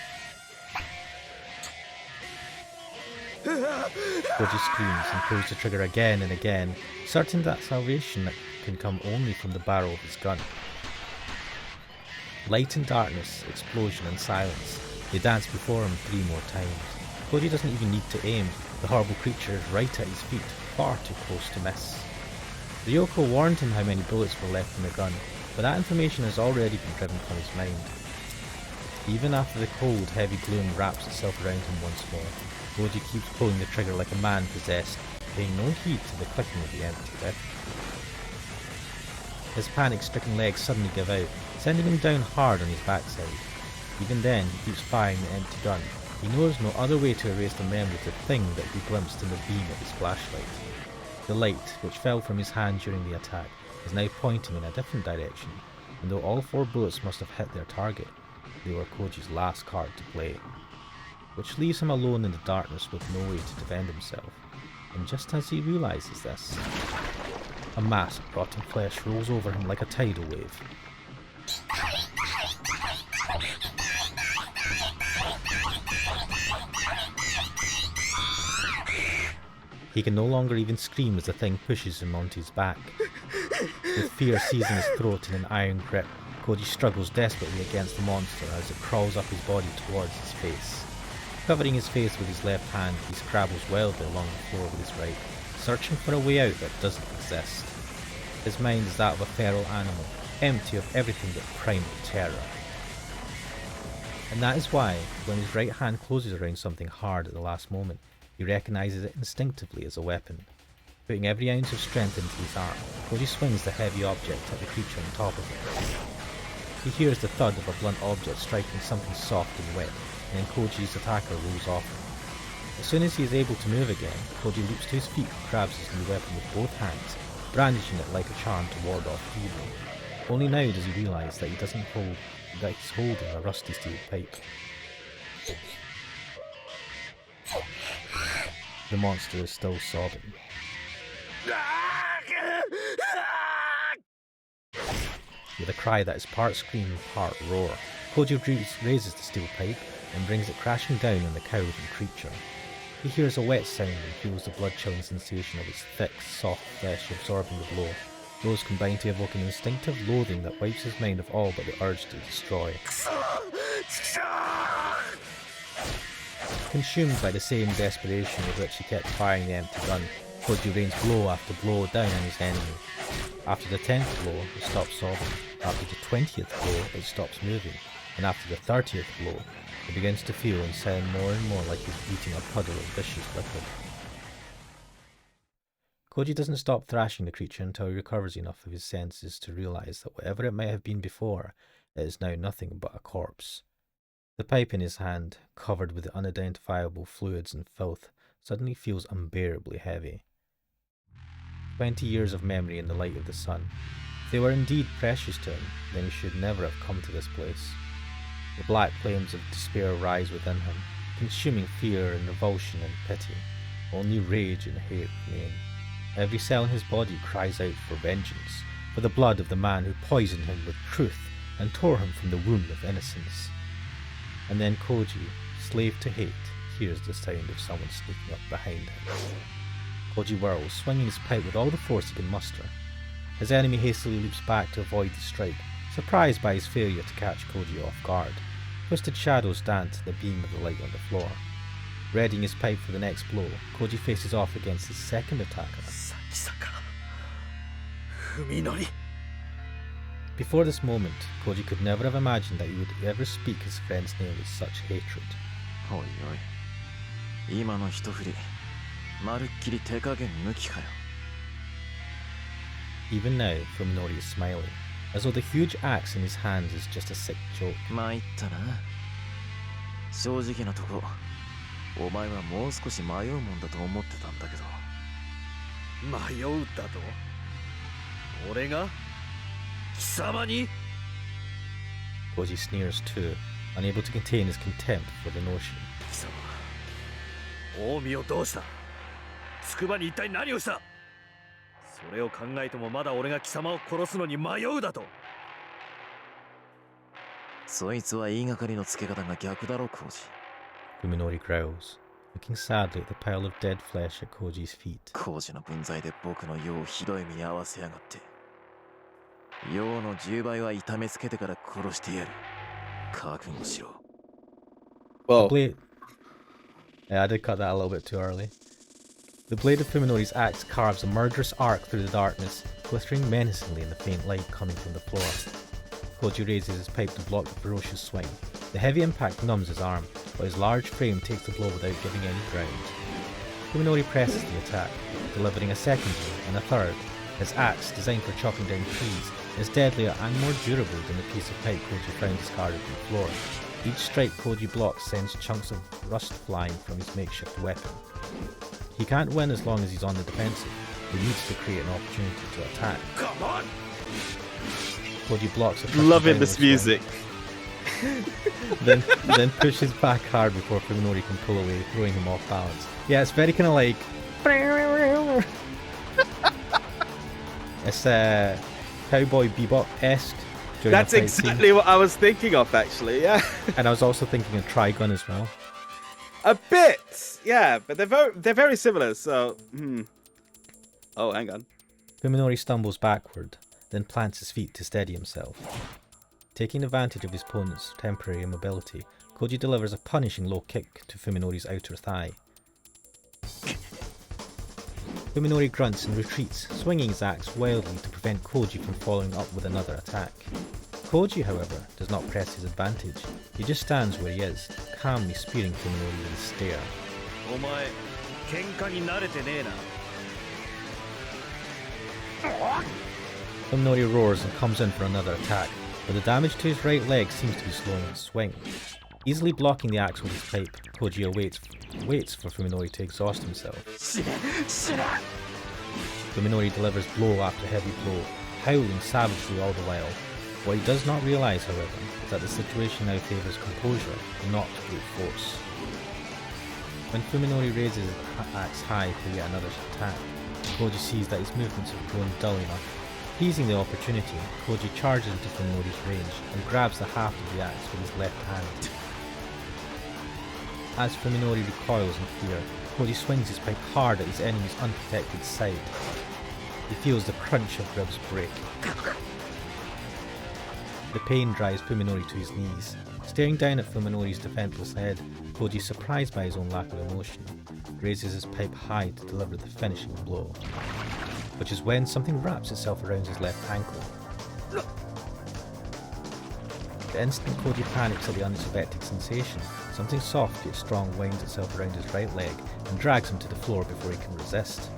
Koji screams and pulls the trigger again and again, certain that salvation can come only from the barrel of his gun. Light and darkness, explosion and silence, they dance before him 3 more times. Koji doesn't even need to aim, the horrible creature is right at his feet, far too close to miss. Ryoko warned him how many bullets were left in the gun, but that information has already been driven from his mind. Even after the cold, heavy gloom wraps itself around him once more, Koji keeps pulling the trigger like a man possessed, paying no heed to the clicking of the empty whip. His panic-stricken legs suddenly give out, sending him down hard on his backside. Even then, he keeps firing the empty gun. He knows no other way to erase the memory of the thing that he glimpsed in the beam of his flashlight. The light, which fell from his hand during the attack, is now pointing in a different direction, and though all 4 bullets must have hit their target, they were Koji's last card to play. Which leaves him alone in the darkness with no way to defend himself. And just as he realises this, a mass of rotting flesh rolls over him like a tidal wave. He can no longer even scream as the thing pushes him onto his back. With fear seizing his throat in an iron grip, Koji struggles desperately against the monster as it crawls up his body towards his face. Covering his face with his left hand, he scrabbles wildly along the floor with his right, searching for a way out that doesn't exist. His mind is that of a feral animal, empty of everything but primal terror. And that is why, when his right hand closes around something hard at the last moment, he recognises it instinctively as a weapon. Putting every ounce of strength into his arm, Koji swings the heavy object at the creature on top of him. He hears the thud of a blunt object striking something soft and wet, and then Koji's attacker rolls off him. As soon as he is able to move again, Koji leaps to his feet and grabs his new weapon with both hands, brandishing it like a charm to ward off evil. Only now does he realise that he's holding a rusty steel pipe. The monster is still sobbing. With a cry that is part scream and part roar, Koji raises the steel pipe and brings it crashing down on the cowardly creature. He hears a wet sound and feels the blood-chilling sensation of its thick, soft flesh absorbing the blow. Those combine to evoke an instinctive loathing that wipes his mind of all but the urge to destroy. Consumed by the same desperation with which he kept firing the empty gun, Koji rains blow after blow down on his enemy. After the 10th blow, it stops sobbing. After the 20th blow, it stops moving. And after the 30th blow, it begins to feel and sound more and more like he's beating a puddle of vicious liquid. Koji doesn't stop thrashing the creature until he recovers enough of his senses to realise that whatever it may have been before, it is now nothing but a corpse. The pipe in his hand, covered with unidentifiable fluids and filth, suddenly feels unbearably heavy. 20 years of memory in the light of the sun. If they were indeed precious to him, then he should never have come to this place. The black flames of despair rise within him, consuming fear and revulsion and pity. Only rage and hate remain. Every cell in his body cries out for vengeance, for the blood of the man who poisoned him with truth and tore him from the womb of innocence. And then Koji, slave to hate, hears the sound of someone sneaking up behind him. Koji whirls, swinging his pipe with all the force he can muster. His enemy hastily leaps back to avoid the strike, surprised by his failure to catch Koji off guard. Twisted shadows dance in the beam of the light on the floor. Readying his pipe for the next blow, Koji faces off against his second attacker. Before this moment, Koji could never have imagined that he would ever speak his friend's name with such hatred. Even now, Fuminori is smiling, as though the huge axe in his hands is just a sick joke. 正直なところ、お前はもう少し迷うもんだと思ってたんだけど。迷うだと？俺が？貴様に？ Koji sneers too, unable to contain his contempt for the notion. 貴様、近江をどうした？筑波に一体何をした？それを考えてもまだ俺が貴様を殺すのに迷うだと？そいつは言いがかりのつけ方が逆だろ、コージ。Fuminori growls, looking sadly at the pile of dead flesh at Koji's feet. コージの分際で僕の世をひどい目に遭わせやがって。世の10倍は痛めつけてから殺してやる。覚悟しろ。Well, yeah, I did cut that a little bit too early. The blade of Fuminori's axe carves a murderous arc through the darkness, glittering menacingly in the faint light coming from the floor. Koji raises his pipe to block the ferocious swing. The heavy impact numbs his arm, but his large frame takes the blow without giving any ground. Fuminori presses the attack, delivering a second blow and a third. His axe, designed for chopping down trees, is deadlier and more durable than the piece of pipe Koji found discarded from the floor. Each strike Koji blocks sends chunks of rust flying from his makeshift weapon. He can't win as long as he's on the defensive. He needs to create an opportunity to attack. Come on! Koji blocks a Loving this music. then pushes back hard before Fuminori can pull away, throwing him off balance. Yeah, it's very kind of like... It's Cowboy Bebop-esque. That's exactly what I was thinking of, actually, yeah. And I was also thinking of Trigun as well. A bit, yeah, but they're very similar, so... Oh, hang on. Fuminori stumbles backward, then plants his feet to steady himself. Taking advantage of his opponent's temporary immobility, Koji delivers a punishing low kick to Fuminori's outer thigh. Fuminori grunts and retreats, swinging his axe wildly to prevent Koji from following up with another attack. Koji, however, does not press his advantage. He just stands where he is, calmly spearing Fuminori with his stare. Fuminori roars and comes in for another attack, but the damage to his right leg seems to be slowing his swing. Easily blocking the axe with his pipe, Koji waits for Fuminori to exhaust himself. Fuminori delivers blow after heavy blow, howling savagely all the while. What he does not realise, however, is that the situation now favours composure, not brute force. When Fuminori raises his axe high for yet another attack, Koji sees that his movements have grown dull enough. Seizing the opportunity, Koji charges into Fuminori's range and grabs the haft of the axe with his left hand. As Fuminori recoils in fear, Koji swings his pipe hard at his enemy's unprotected side. He feels the crunch of ribs break. The pain drives Fuminori to his knees. Staring down at Fuminori's defenseless head, Koji, surprised by his own lack of emotion, raises his pipe high to deliver the finishing blow, which is when something wraps itself around his left ankle. The instant Koji panics at the unexpected sensation, something soft yet strong winds itself around his right leg and drags him to the floor before he can resist.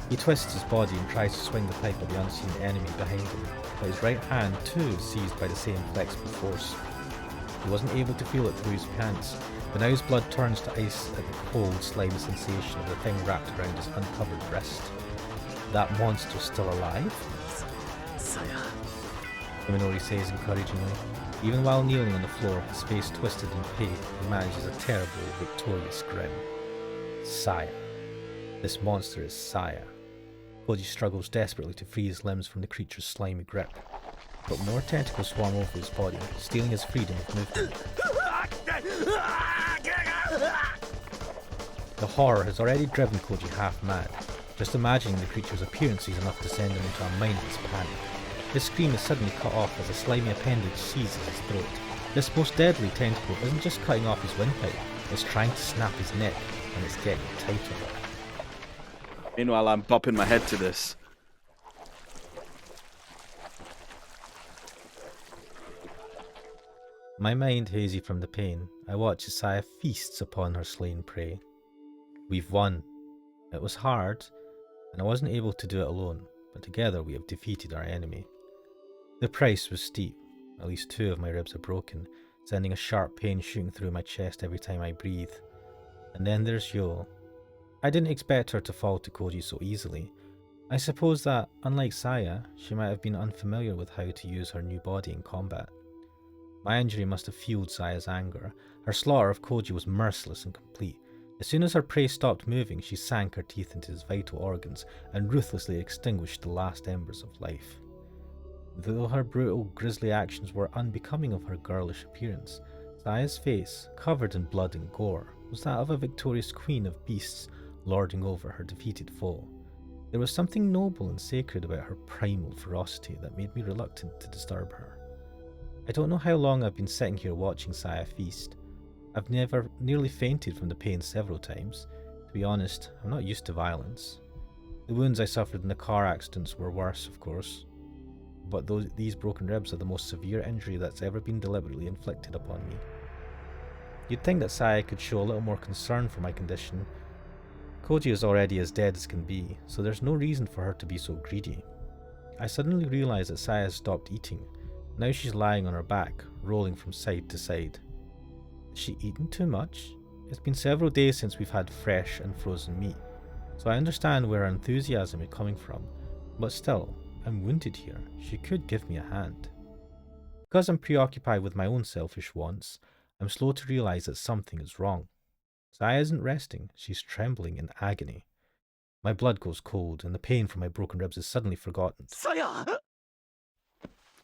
He twists his body and tries to swing the pipe at the unseen enemy behind him, but his right hand too is seized by the same flexible force. He wasn't able to feel it through his pants, but now his blood turns to ice at the cold, slimy sensation of the thing wrapped around his uncovered wrist. That monster's still alive? さや Minori says encouragingly. Even while kneeling on the floor, his face twisted in pain, he manages a terrible, victorious grin. Saya. This monster is Saya. Koji struggles desperately to free his limbs from the creature's slimy grip. But more tentacles swarm over his body, stealing his freedom of movement. The horror has already driven Koji half mad. Just imagining the creature's appearance is enough to send him into a mindless panic. His scream is suddenly cut off as a slimy appendage seizes his throat. This most deadly tentacle isn't just cutting off his windpipe, it's trying to snap his neck, and it's getting tighter. Meanwhile, I'm bopping my head to this. My mind hazy from the pain, I watch as Saya feasts upon her slain prey. We've won. It was hard, and I wasn't able to do it alone, but together we have defeated our enemy. The price was steep. At least 2 of my ribs are broken, sending a sharp pain shooting through my chest every time I breathe. And then there's Yo. I didn't expect her to fall to Koji so easily. I suppose that, unlike Saya, she might have been unfamiliar with how to use her new body in combat. My injury must have fueled Saya's anger. Her slaughter of Koji was merciless and complete. As soon as her prey stopped moving, she sank her teeth into his vital organs and ruthlessly extinguished the last embers of life. Though her brutal, grisly actions were unbecoming of her girlish appearance, Saya's face, covered in blood and gore, was that of a victorious queen of beasts lording over her defeated foe. There was something noble and sacred about her primal ferocity that made me reluctant to disturb her. I don't know how long I've been sitting here watching Saya feast. I've nearly fainted from the pain several times. To be honest, I'm not used to violence. The wounds I suffered in the car accidents were worse, of course, but these broken ribs are the most severe injury that's ever been deliberately inflicted upon me. You'd think that Saya could show a little more concern for my condition. Koji is already as dead as can be, so there's no reason for her to be so greedy. I suddenly realise that Saya has stopped eating. Now she's lying on her back, rolling from side to side. Has she eaten too much? It's been several days since we've had fresh and frozen meat, so I understand where her enthusiasm is coming from, but still, I'm wounded here. She could give me a hand. Because I'm preoccupied with my own selfish wants, I'm slow to realise that something is wrong. Saya isn't resting, she's trembling in agony. My blood goes cold, and the pain from my broken ribs is suddenly forgotten. Saya!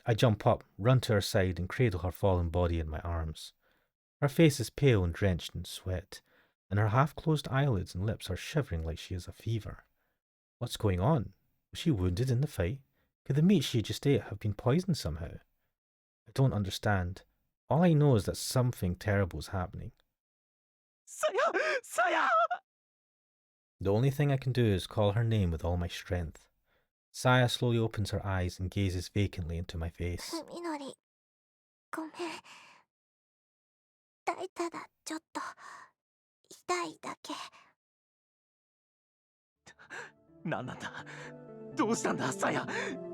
I jump up, run to her side, and cradle her fallen body in my arms. Her face is pale and drenched in sweat, and her half-closed eyelids and lips are shivering like she has a fever. What's going on? Was she wounded in the fight? Could the meat she just ate have been poisoned somehow? I don't understand. All I know is that something terrible is happening. Saya! Saya! The only thing I can do is call her name with all my strength. Saya slowly opens her eyes and gazes vacantly into my face. みのり、ごめん。ただちょっと痛いだけ。なんなんだどうしたんだサヤ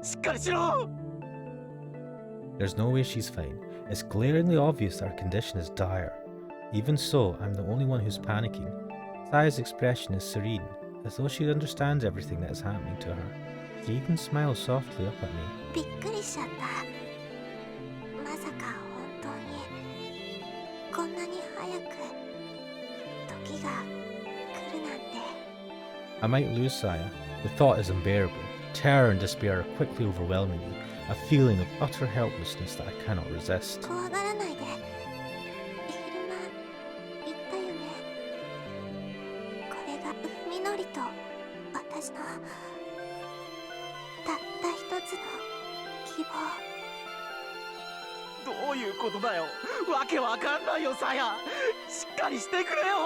しっかりしろ There's no way she's fine. It's glaringly obvious that her condition is dire. Even so, I'm the only one who's panicking. Saya's expression is serene, as though she understands everything that is happening to her. She even smiles softly up at me. びっくりしちゃった。まさか本当にこんなに早く時が来るなんて。I might lose Saya. The thought is unbearable. Terror and despair are quickly overwhelming me, a feeling of utter helplessness that I cannot resist. 怖がらないで。昼間言ったよね。これがみのりと私のたった一つの希望。どういうことだよわけわかんないよサヤしっかりしてくれよ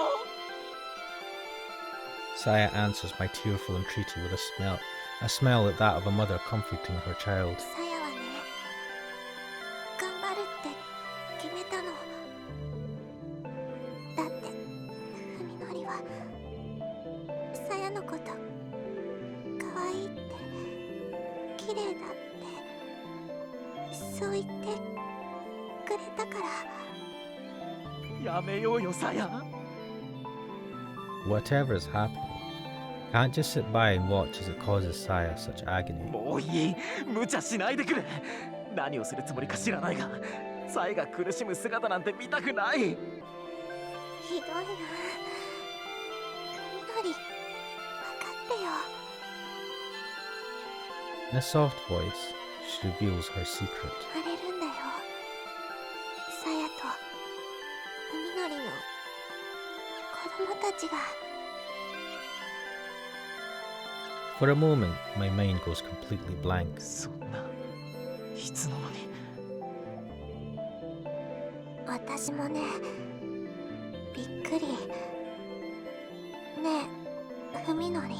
Saya answers my tearful entreaty with a smile like that of a mother comforting her child. さやはね、頑張るって決めたの。だってみのりはさやのこと可愛いって綺麗だってそう言ってくれたから。やめようよサヤ Whatever is happening, Can't just sit by and watch as it causes Saya such agony. もういい、無茶しないでくれ。何をするつもりか知らないが、サイが苦しむ姿なんて見たくない。ひどいな。みのり、分かってよ。 In a soft voice, she reveals her secret. 生まれるんだよ。さやとみのりの子供たちが。 For a moment, my mind goes completely blank. そんな、いつの間に。私もね、びっくり。ねえ、ふみのり。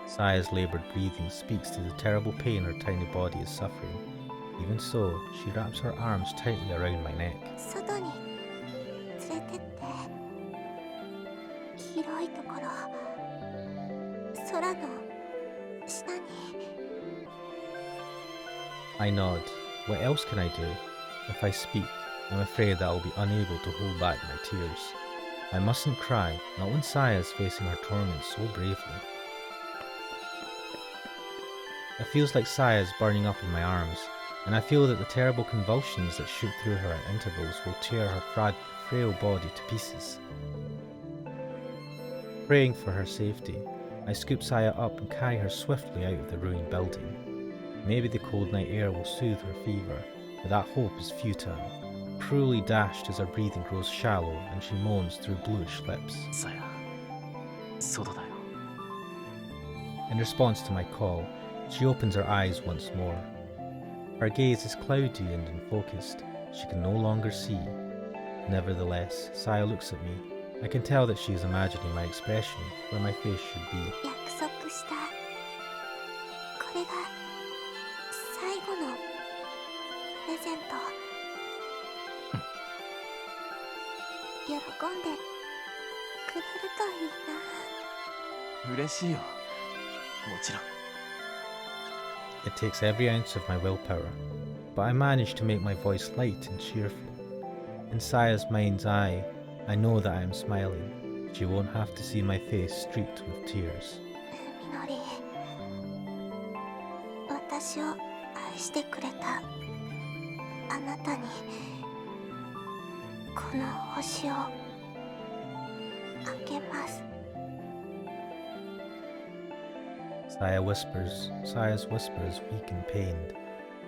Saya's laboured breathing speaks to the terrible pain her tiny body is suffering. Even so, she wraps her arms tightly around my neck. 外に連れてって。広いところ、空の下に。 I nod. What else can I do? If I speak, I'm afraid that I'll be unable to hold back my tears. I mustn't cry, not when Saya is facing her torment so bravely. It feels like Saya is burning up in my arms, and I feel that the terrible convulsions that shoot through her at intervals will tear her frail body to pieces. Praying for her safety, I scoop Saya up and carry her swiftly out of the ruined building. Maybe the cold night air will soothe her fever, but that hope is futile, cruelly dashed as her breathing grows shallow and she moans through bluish lips. さや、外だよ。 In response to my call, she opens her eyes once more. Her gaze is cloudy and unfocused. She can no longer see. Nevertheless, Saya looks at me. I can tell that she is imagining my expression where my face should be. 約束した。これが最後のプレゼント。喜んでくれるといいな。嬉しいよ。もちろん。 It takes every ounce of my willpower, but I manage to make my voice light and cheerful. In Saya's mind's eye, I know that I am smiling. She won't have to see my face streaked with tears. みのり、私を愛してくれたあなたにこの星をあげます。 Saya's whisper is weak and pained,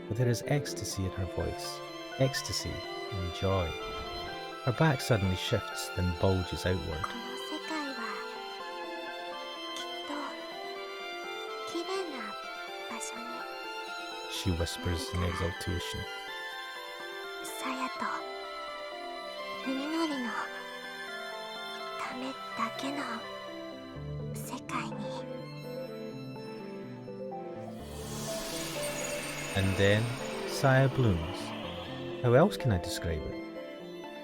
but there is ecstasy in her voice. Ecstasy and joy. Her back suddenly shifts, then bulges outward. この世界はきっと綺麗な場所に She whispers in exultation. さやとみのりのためだけの世界に。 And then, Saya blooms. How else can I describe it?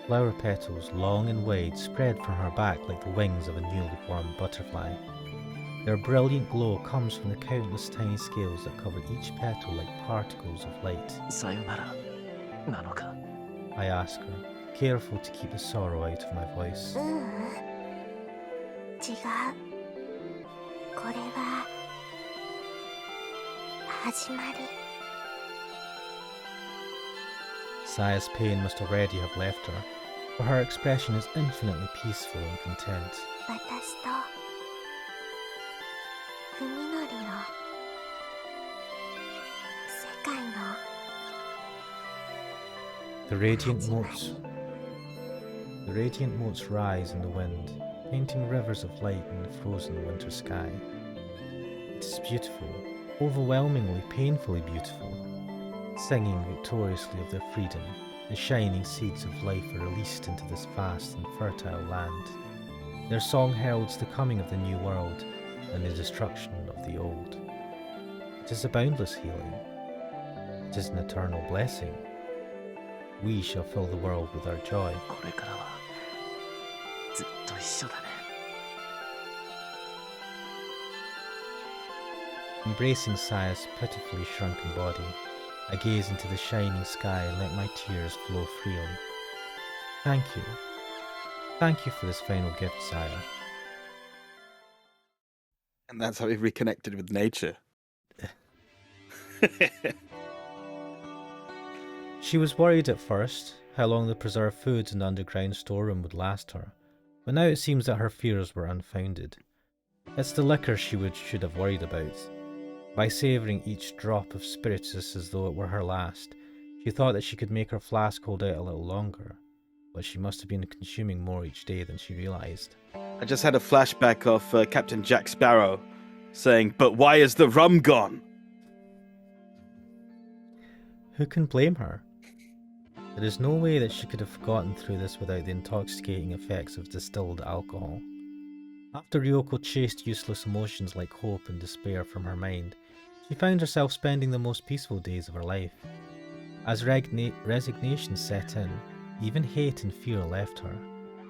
Flower petals, long and wide, spread from her back like the wings of a newly formed butterfly. Their brilliant glow comes from the countless tiny scales that cover each petal like particles of light. さよならなのか。 I ask her, careful to keep the sorrow out of my voice. ううん、違う。これは始まり。 Saya's pain must already have left her, for her expression is infinitely peaceful and content. 私とふみのりの世界の The radiant 始ま motes り。 The radiant motes rise in the wind, painting rivers of light in the frozen winter sky. It is beautiful, overwhelmingly, painfully beautiful. Singing victoriously of their freedom, the shining seeds of life are released into this vast and fertile land. Their song heralds the coming of the new world and the destruction of the old. It is a boundless healing. It is an eternal blessing. We shall fill the world with our joy. これからはずっと一緒だね。 Embracing Saya's pitifully shrunken body, I gaze into the shining sky and let my tears flow freely. Thank you. Thank you for this final gift, Saya. And that's how he reconnected with nature. She was worried at first how long the preserved foods in the underground storeroom would last her, but now it seems that her fears were unfounded. It's the liquor she should have worried about. By savouring each drop of spiritus as though it were her last, she thought that she could make her flask hold out a little longer, but she must have been consuming more each day than she realised. I just had a flashback of Captain Jack Sparrow saying, "But why is the rum gone?" Who can blame her? There is no way that she could have gotten through this without the intoxicating effects of distilled alcohol. After Ryoko chased useless emotions like hope and despair from her mind, she found herself spending the most peaceful days of her life. As resignation set in, even hate and fear left her.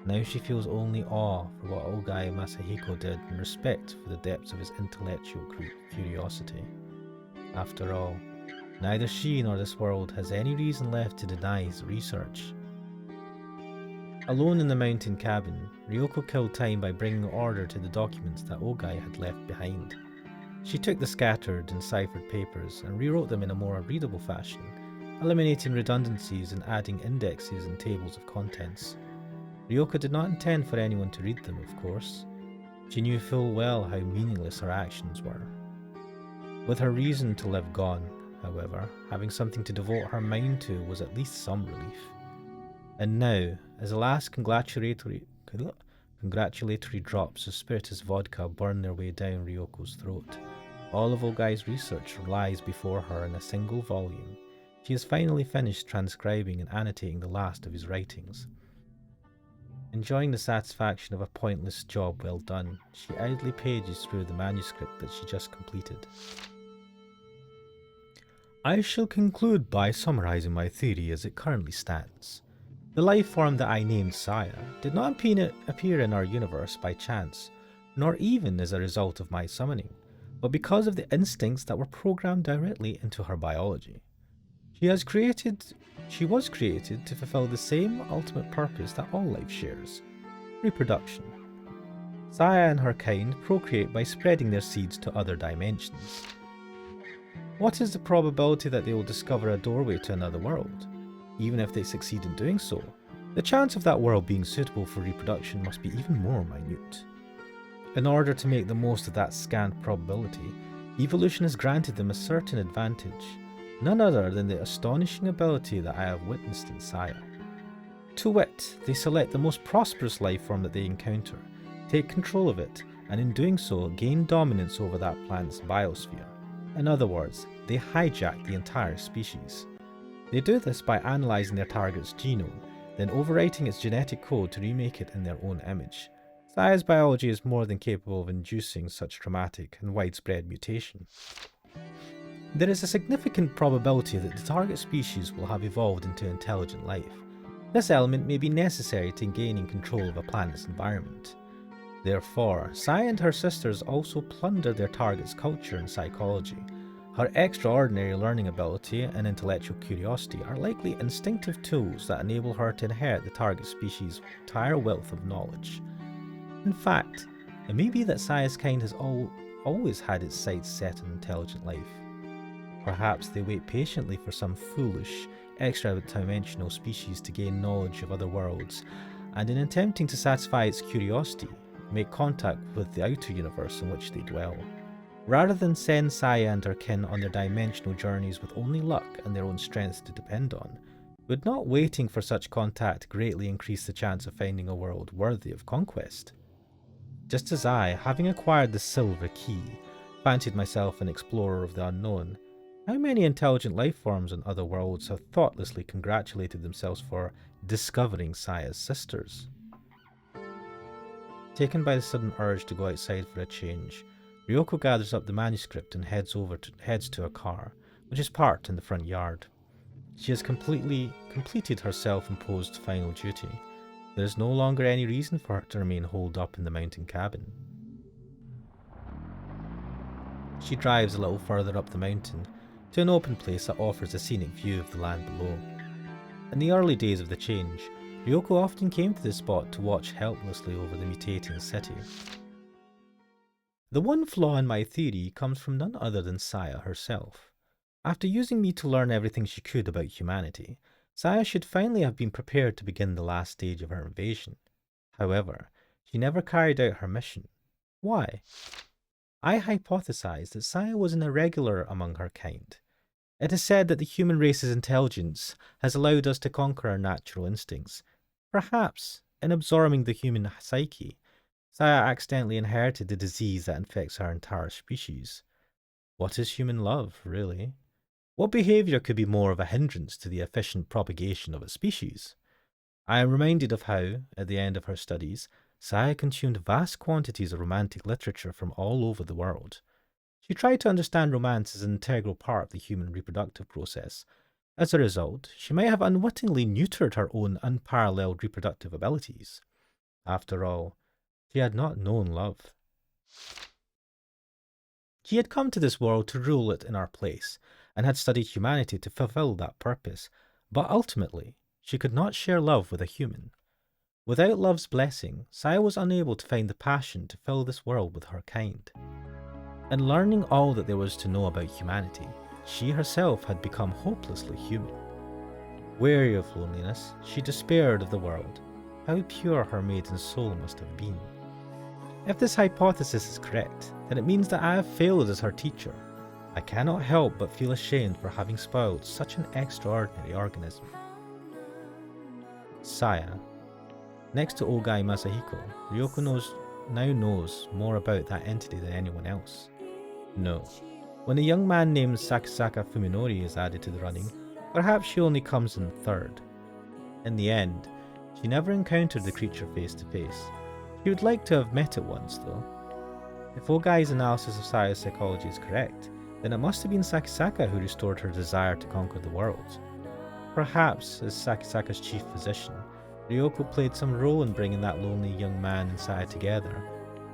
Now she feels only awe for what Ogai Masahiko did and respect for the depths of his intellectual curiosity. After all, neither she nor this world has any reason left to deny his research. Alone in the mountain cabin, Ryoko killed time by bringing order to the documents that Ogai had left behind. She took the scattered and ciphered papers and rewrote them in a more readable fashion, eliminating redundancies and adding indexes and tables of contents. Ryoko did not intend for anyone to read them, of course. She knew full well how meaningless her actions were. With her reason to live gone, however, having something to devote her mind to was at least some relief. And now, as the last congratulatory drops of spiritus vodka burn their way down Ryoko's throat, all of Ogai's research lies before her in a single volume. She has finally finished transcribing and annotating the last of his writings. Enjoying the satisfaction of a pointless job well done, she idly pages through the manuscript that she just completed. I shall conclude by summarizing my theory as it currently stands. The life form that I named Saya did not appear in our universe by chance, nor even as a result of my summoning, but because of the instincts that were programmed directly into her biology. She was created to fulfill the same ultimate purpose that all life shares: reproduction. Saya and her kind procreate by spreading their seeds to other dimensions. What is the probability that they will discover a doorway to another world? Even if they succeed in doing so, the chance of that world being suitable for reproduction must be even more minute. In order to make the most of that scant probability, evolution has granted them a certain advantage, none other than the astonishing ability that I have witnessed in Saya. To wit, they select the most prosperous life form that they encounter, take control of it, and in doing so gain dominance over that planet's biosphere. In other words, they hijack the entire species. They do this by analysing their target's genome, then overwriting its genetic code to remake it in their own image. Saya's biology is more than capable of inducing such dramatic and widespread mutation. There is a significant probability that the target species will have evolved into intelligent life. This element may be necessary to gaining control of a planet's environment. Therefore, Saya and her sisters also plunder their target's culture and psychology. Her extraordinary learning ability and intellectual curiosity are likely instinctive tools that enable her to inherit the target species' entire wealth of knowledge. In fact, it may be that Saya's kind has always had its sights set on intelligent life. Perhaps they wait patiently for some foolish, extra-dimensional species to gain knowledge of other worlds, and in attempting to satisfy its curiosity, make contact with the outer universe in which they dwell. Rather than send Saya and her kin on their dimensional journeys with only luck and their own strength to depend on, would not waiting for such contact greatly increase the chance of finding a world worthy of conquest? Just as I, having acquired the silver key, fancied myself an explorer of the unknown, how many intelligent life forms on other worlds have thoughtlessly congratulated themselves for discovering Saya's sisters? Taken by the sudden urge to go outside for a change, Ryoko gathers up the manuscript and heads to a car, which is parked in the front yard. She has completed her self-imposed final duty. There is no longer any reason for her to remain holed up in the mountain cabin. She drives a little further up the mountain, to an open place that offers a scenic view of the land below. In the early days of the change, Ryoko often came to this spot to watch helplessly over the mutating city. The one flaw in my theory comes from none other than Saya herself. After using me to learn everything she could about humanity, Saya should finally have been prepared to begin the last stage of her invasion. However, she never carried out her mission. Why? I hypothesized that Saya was an irregular among her kind. It is said that the human race's intelligence has allowed us to conquer our natural instincts. Perhaps, in absorbing the human psyche, Saya accidentally inherited the disease that infects our entire species. What is human love, really? What behaviour could be more of a hindrance to the efficient propagation of a species? I am reminded of how, at the end of her studies, Saya consumed vast quantities of romantic literature from all over the world. She tried to understand romance as an integral part of the human reproductive process. As a result, she might have unwittingly neutered her own unparalleled reproductive abilities. After all, she had not known love. She had come to this world to rule it in our place, and had studied humanity to fulfill that purpose, but ultimately, she could not share love with a human. Without love's blessing, Saya was unable to find the passion to fill this world with her kind. In learning all that there was to know about humanity, she herself had become hopelessly human. Weary of loneliness, she despaired of the world. How pure her maiden soul must have been. If this hypothesis is correct, then it means that I have failed as her teacher. I cannot help but feel ashamed for having spoiled such an extraordinary organism. Saya. Next to Ogai Masahiko, Ryoko now knows more about that entity than anyone else. No. When a young man named Sakasaka Fuminori is added to the running, perhaps she only comes in third. In the end, she never encountered the creature face to face. She would like to have met it once, though. If Ogai's analysis of Saya's psychology is correct, then it must have been Sakasaka who restored her desire to conquer the world. Perhaps, as Sakasaka's chief physician, Ryoko played some role in bringing that lonely young man and Saya together,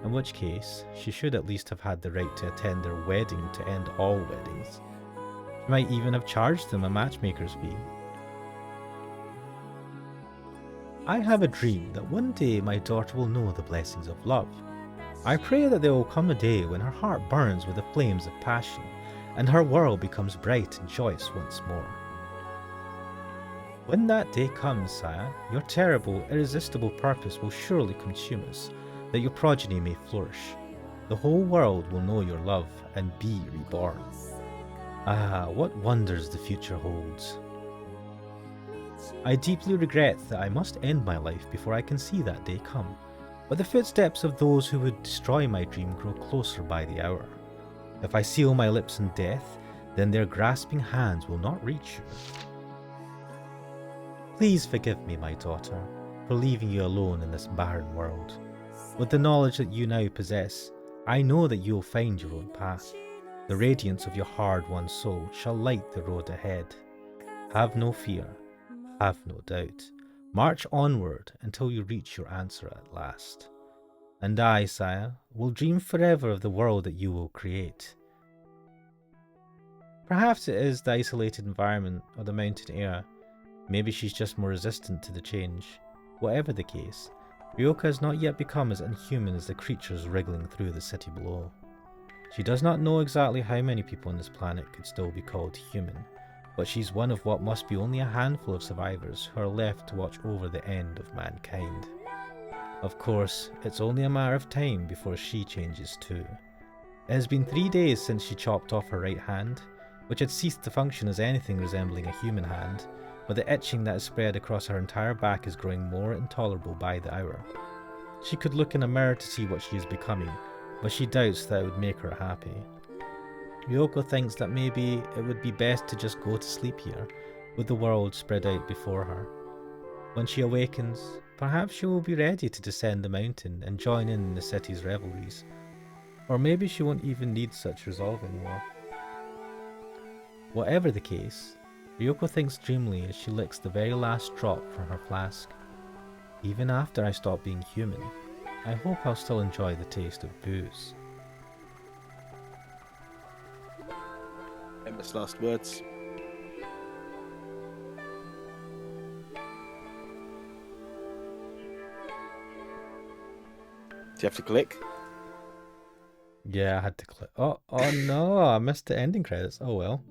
in which case she should at least have had the right to attend their wedding to end all weddings. She might even have charged them a matchmaker's fee. I have a dream that one day my daughter will know the blessings of love. I pray that there will come a day when her heart burns with the flames of passion, and her world becomes bright and joyous once more. When that day comes, Saya, your terrible, irresistible purpose will surely consume us, that your progeny may flourish. The whole world will know your love and be reborn. Ah, what wonders the future holds. I deeply regret that I must end my life before I can see that day come, but the footsteps of those who would destroy my dream grow closer by the hour. If I seal my lips in death, then their grasping hands will not reach you. Please forgive me, my daughter, for leaving you alone in this barren world. With the knowledge that you now possess, I know that you will find your own path. The radiance of your hard-won soul shall light the road ahead. Have no fear, have no doubt. March onward until you reach your answer at last. And I, Saya, will dream forever of the world that you will create. Perhaps it is the isolated environment or the mountain air. Maybe she's just more resistant to the change. Whatever the case, Ryoko has not yet become as inhuman as the creatures wriggling through the city below. She does not know exactly how many people on this planet could still be called human, but she's one of what must be only a handful of survivors who are left to watch over the end of mankind. Of course, it's only a matter of time before she changes too. It has been 3 days since she chopped off her right hand, which had ceased to function as anything resembling a human hand, but the itching that has spread across her entire back is growing more intolerable by the hour. She could look in a mirror to see what she is becoming, but she doubts that it would make her happy. Ryoko thinks that maybe it would be best to just go to sleep here, with the world spread out before her. When she awakens, perhaps she will be ready to descend the mountain and join in the city's revelries. Or maybe she won't even need such resolve anymore. Whatever the case, Ryoko thinks dreamily as she licks the very last drop from her flask. Even after I stop being human, I hope I'll still enjoy the taste of booze. Famous last words. Do you have to click? Yeah, I had to click. Oh no, I missed the ending credits. Oh well.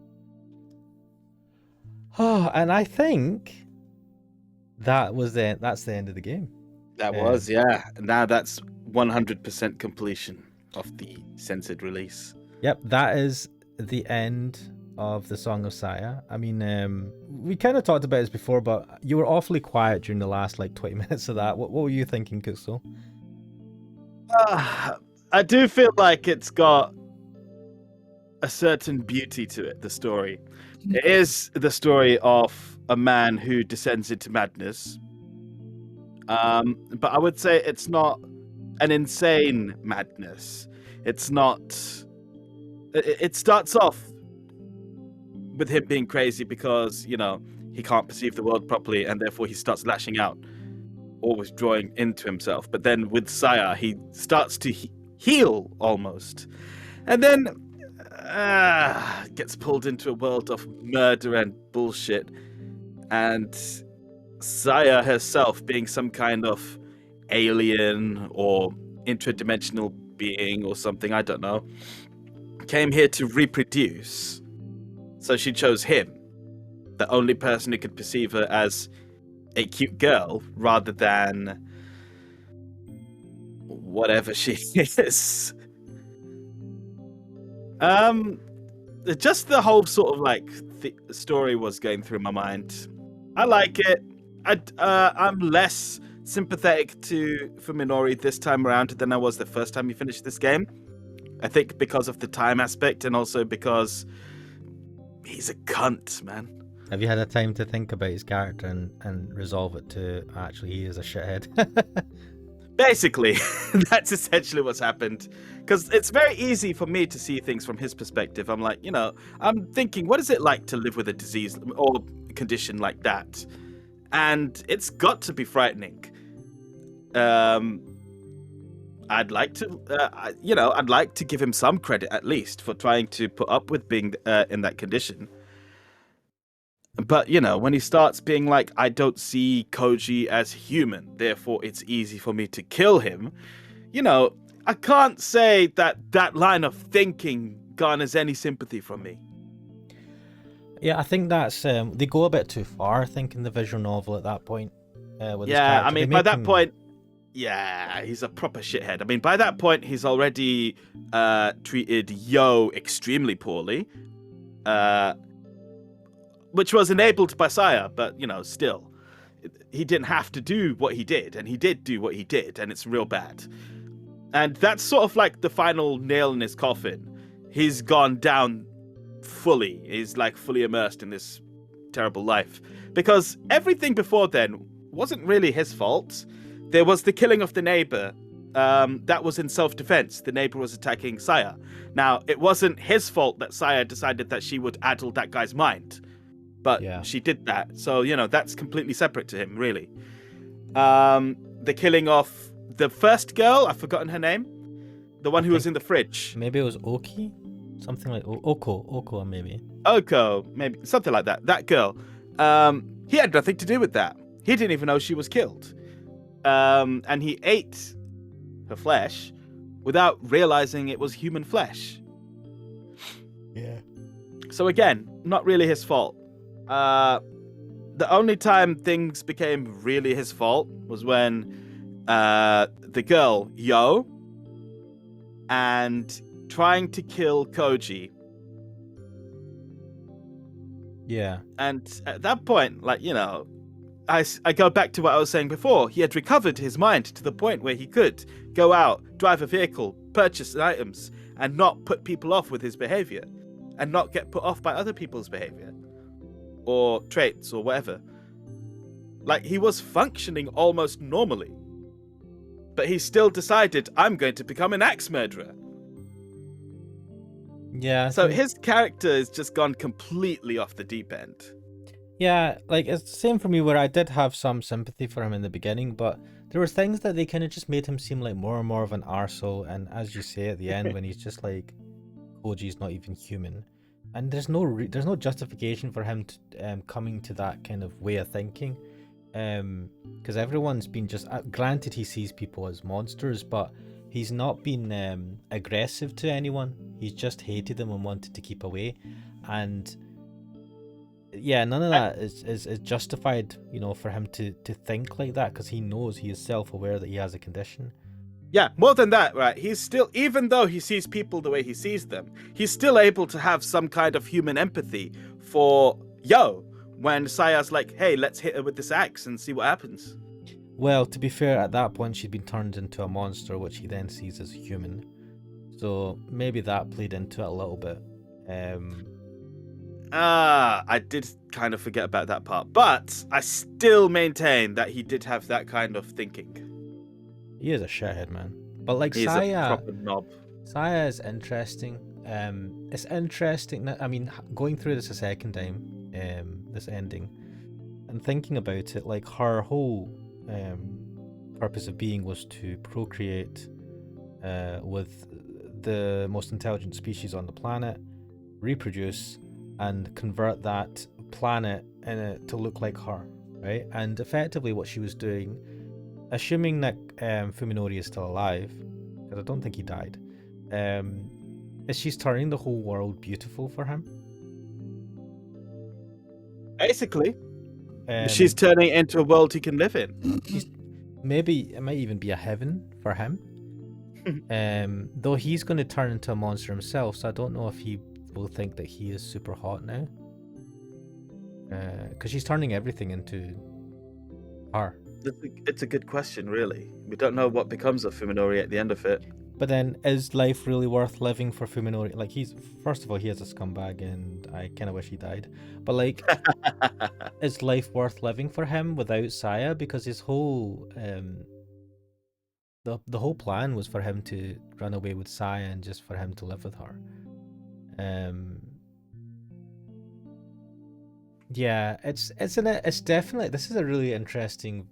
Oh, and I think that's the end of the game. That was, yeah. Now that's 100% completion of the censored release. Yep, that is the end of the Song of Saya. I mean, we kind of talked about this before, but you were awfully quiet during the last like 20 minutes of that. What were you thinking, Kuxel? I do feel like it's got a certain beauty to it, the story. It is the story of a man who descends into madness. But I would say it's not an insane madness. It's not... It starts off with him being crazy because, you know, he can't perceive the world properly and therefore he starts lashing out, always drawing into himself. But then with Saya, he starts to heal almost. And then gets pulled into a world of murder and bullshit. And Saya herself, being some kind of alien or interdimensional being or something, I don't know, came here to reproduce. So she chose him, the only person who could perceive her as a cute girl rather than whatever she is. Just the whole sort of like story was going through my mind. I like it. I'm less sympathetic for Minori this time around than I was the first time you finished this game. I think because of the time aspect and also because he's a cunt, man. Have you had a time to think about his character and resolve it to actually he is a shithead? Basically, that's essentially what's happened. Because it's very easy for me to see things from his perspective. I'm like, you know, I'm thinking, what is it like to live with a disease or condition like that? And it's got to be frightening. I'd like to, I'd like to give him some credit at least for trying to put up with being in that condition. But, you know, when he starts being like, I don't see Koji as human, therefore it's easy for me to kill him, you know, I can't say that line of thinking garners any sympathy from me. Yeah, I think that's, they go a bit too far, I think, in the visual novel at that point. With his Yeah, character. I mean, by that point, yeah, he's a proper shithead. I mean, by that point, he's already treated Yo extremely poorly. Which was enabled by Saya, but, you know, still. He didn't have to do what he did, and he did do what he did, and it's real bad. And that's sort of like the final nail in his coffin. He's gone down fully. He's, like, fully immersed in this terrible life. Because everything before then wasn't really his fault. There was the killing of the neighbor. That was in self-defense. The neighbor was attacking Saya. Now, it wasn't his fault that Saya decided that she would addle that guy's mind. But yeah, she did that. So, you know, that's completely separate to him, really. The killing of the first girl, I've forgotten her name. The one who was in the fridge. Maybe it was Oki? Something like Oko, maybe. Oko, maybe. Something like that. That girl. He had nothing to do with that. He didn't even know she was killed. And he ate her flesh without realizing it was human flesh. Yeah. So again, not really his fault. The only time things became really his fault was when the girl, Yo, and trying to kill Koji. Yeah. And at that point, like, you know, I go back to what I was saying before. He had recovered his mind to the point where he could go out, drive a vehicle, purchase items, and not put people off with his behavior, and not get put off by other people's behavior or traits or whatever. Like, he was functioning almost normally, but he still decided, I'm going to become an axe murderer. Yeah. So his character has just gone completely off the deep end. Yeah, like, it's the same for me, where I did have some sympathy for him in the beginning, but there were things that they kind of just made him seem like more and more of an arsehole, and as you say at the end, when he's just like, Koji's not even human, and there's no justification for him to, coming to that kind of way of thinking, because everyone's been just, granted he sees people as monsters, but He's not been aggressive to anyone. He's just hated them and wanted to keep away. And yeah, none of that is justified, for him to think like that, because he knows, he is self-aware that he has a condition. Yeah, more than that, right? He's still, even though he sees people the way he sees them, he's still able to have some kind of human empathy for Yo when Saya's like, hey, let's hit her with this axe and see what happens. Well, to be fair, at that point she'd been turned into a monster, which he then sees as human. So maybe that played into it a little bit. I did kind of forget about that part, but I still maintain that he did have that kind of thinking. He is a shithead, man. But like He's Saya, a proper knob. Saya is interesting. It's interesting. I mean, going through this a second time, this ending, and thinking about it, like her whole purpose of being was to procreate with the most intelligent species on the planet, reproduce, and convert that planet to look like her, right? And effectively what she was doing, assuming that Fuminori is still alive, because I don't think he died, is she's turning the whole world beautiful for him. Basically, she's turning it into a world he can live in. Maybe it might even be a heaven for him. Though he's going to turn into a monster himself, so I don't know if he will think that he is super hot now. Because she's turning everything into her. It's a good question, really. We don't know what becomes of Fuminori at the end of it. But then, is life really worth living for Fuminori? Like, first of all, he is a scumbag, and I kind of wish he died. But like, is life worth living for him without Saya? Because his whole the whole plan was for him to run away with Saya and just for him to live with her. Yeah, it's definitely, this is a really interesting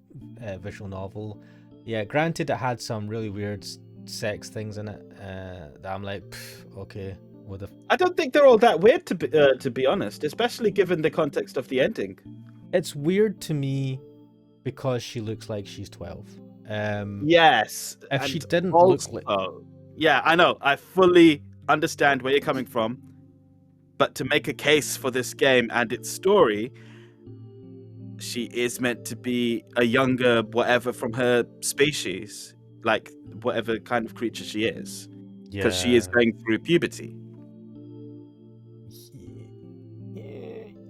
visual novel. Yeah, granted, it had some really weird sex things in it that I'm like, okay, what the. I don't think they're all that weird to be honest, especially given the context of the ending. It's weird to me because she looks like she's 12. Yes. If she didn't also, look like. Yeah, I know. I fully understand where you're coming from. But to make a case for this game and its story, she is meant to be a younger whatever from her species, like whatever kind of creature she is, because she is going through puberty.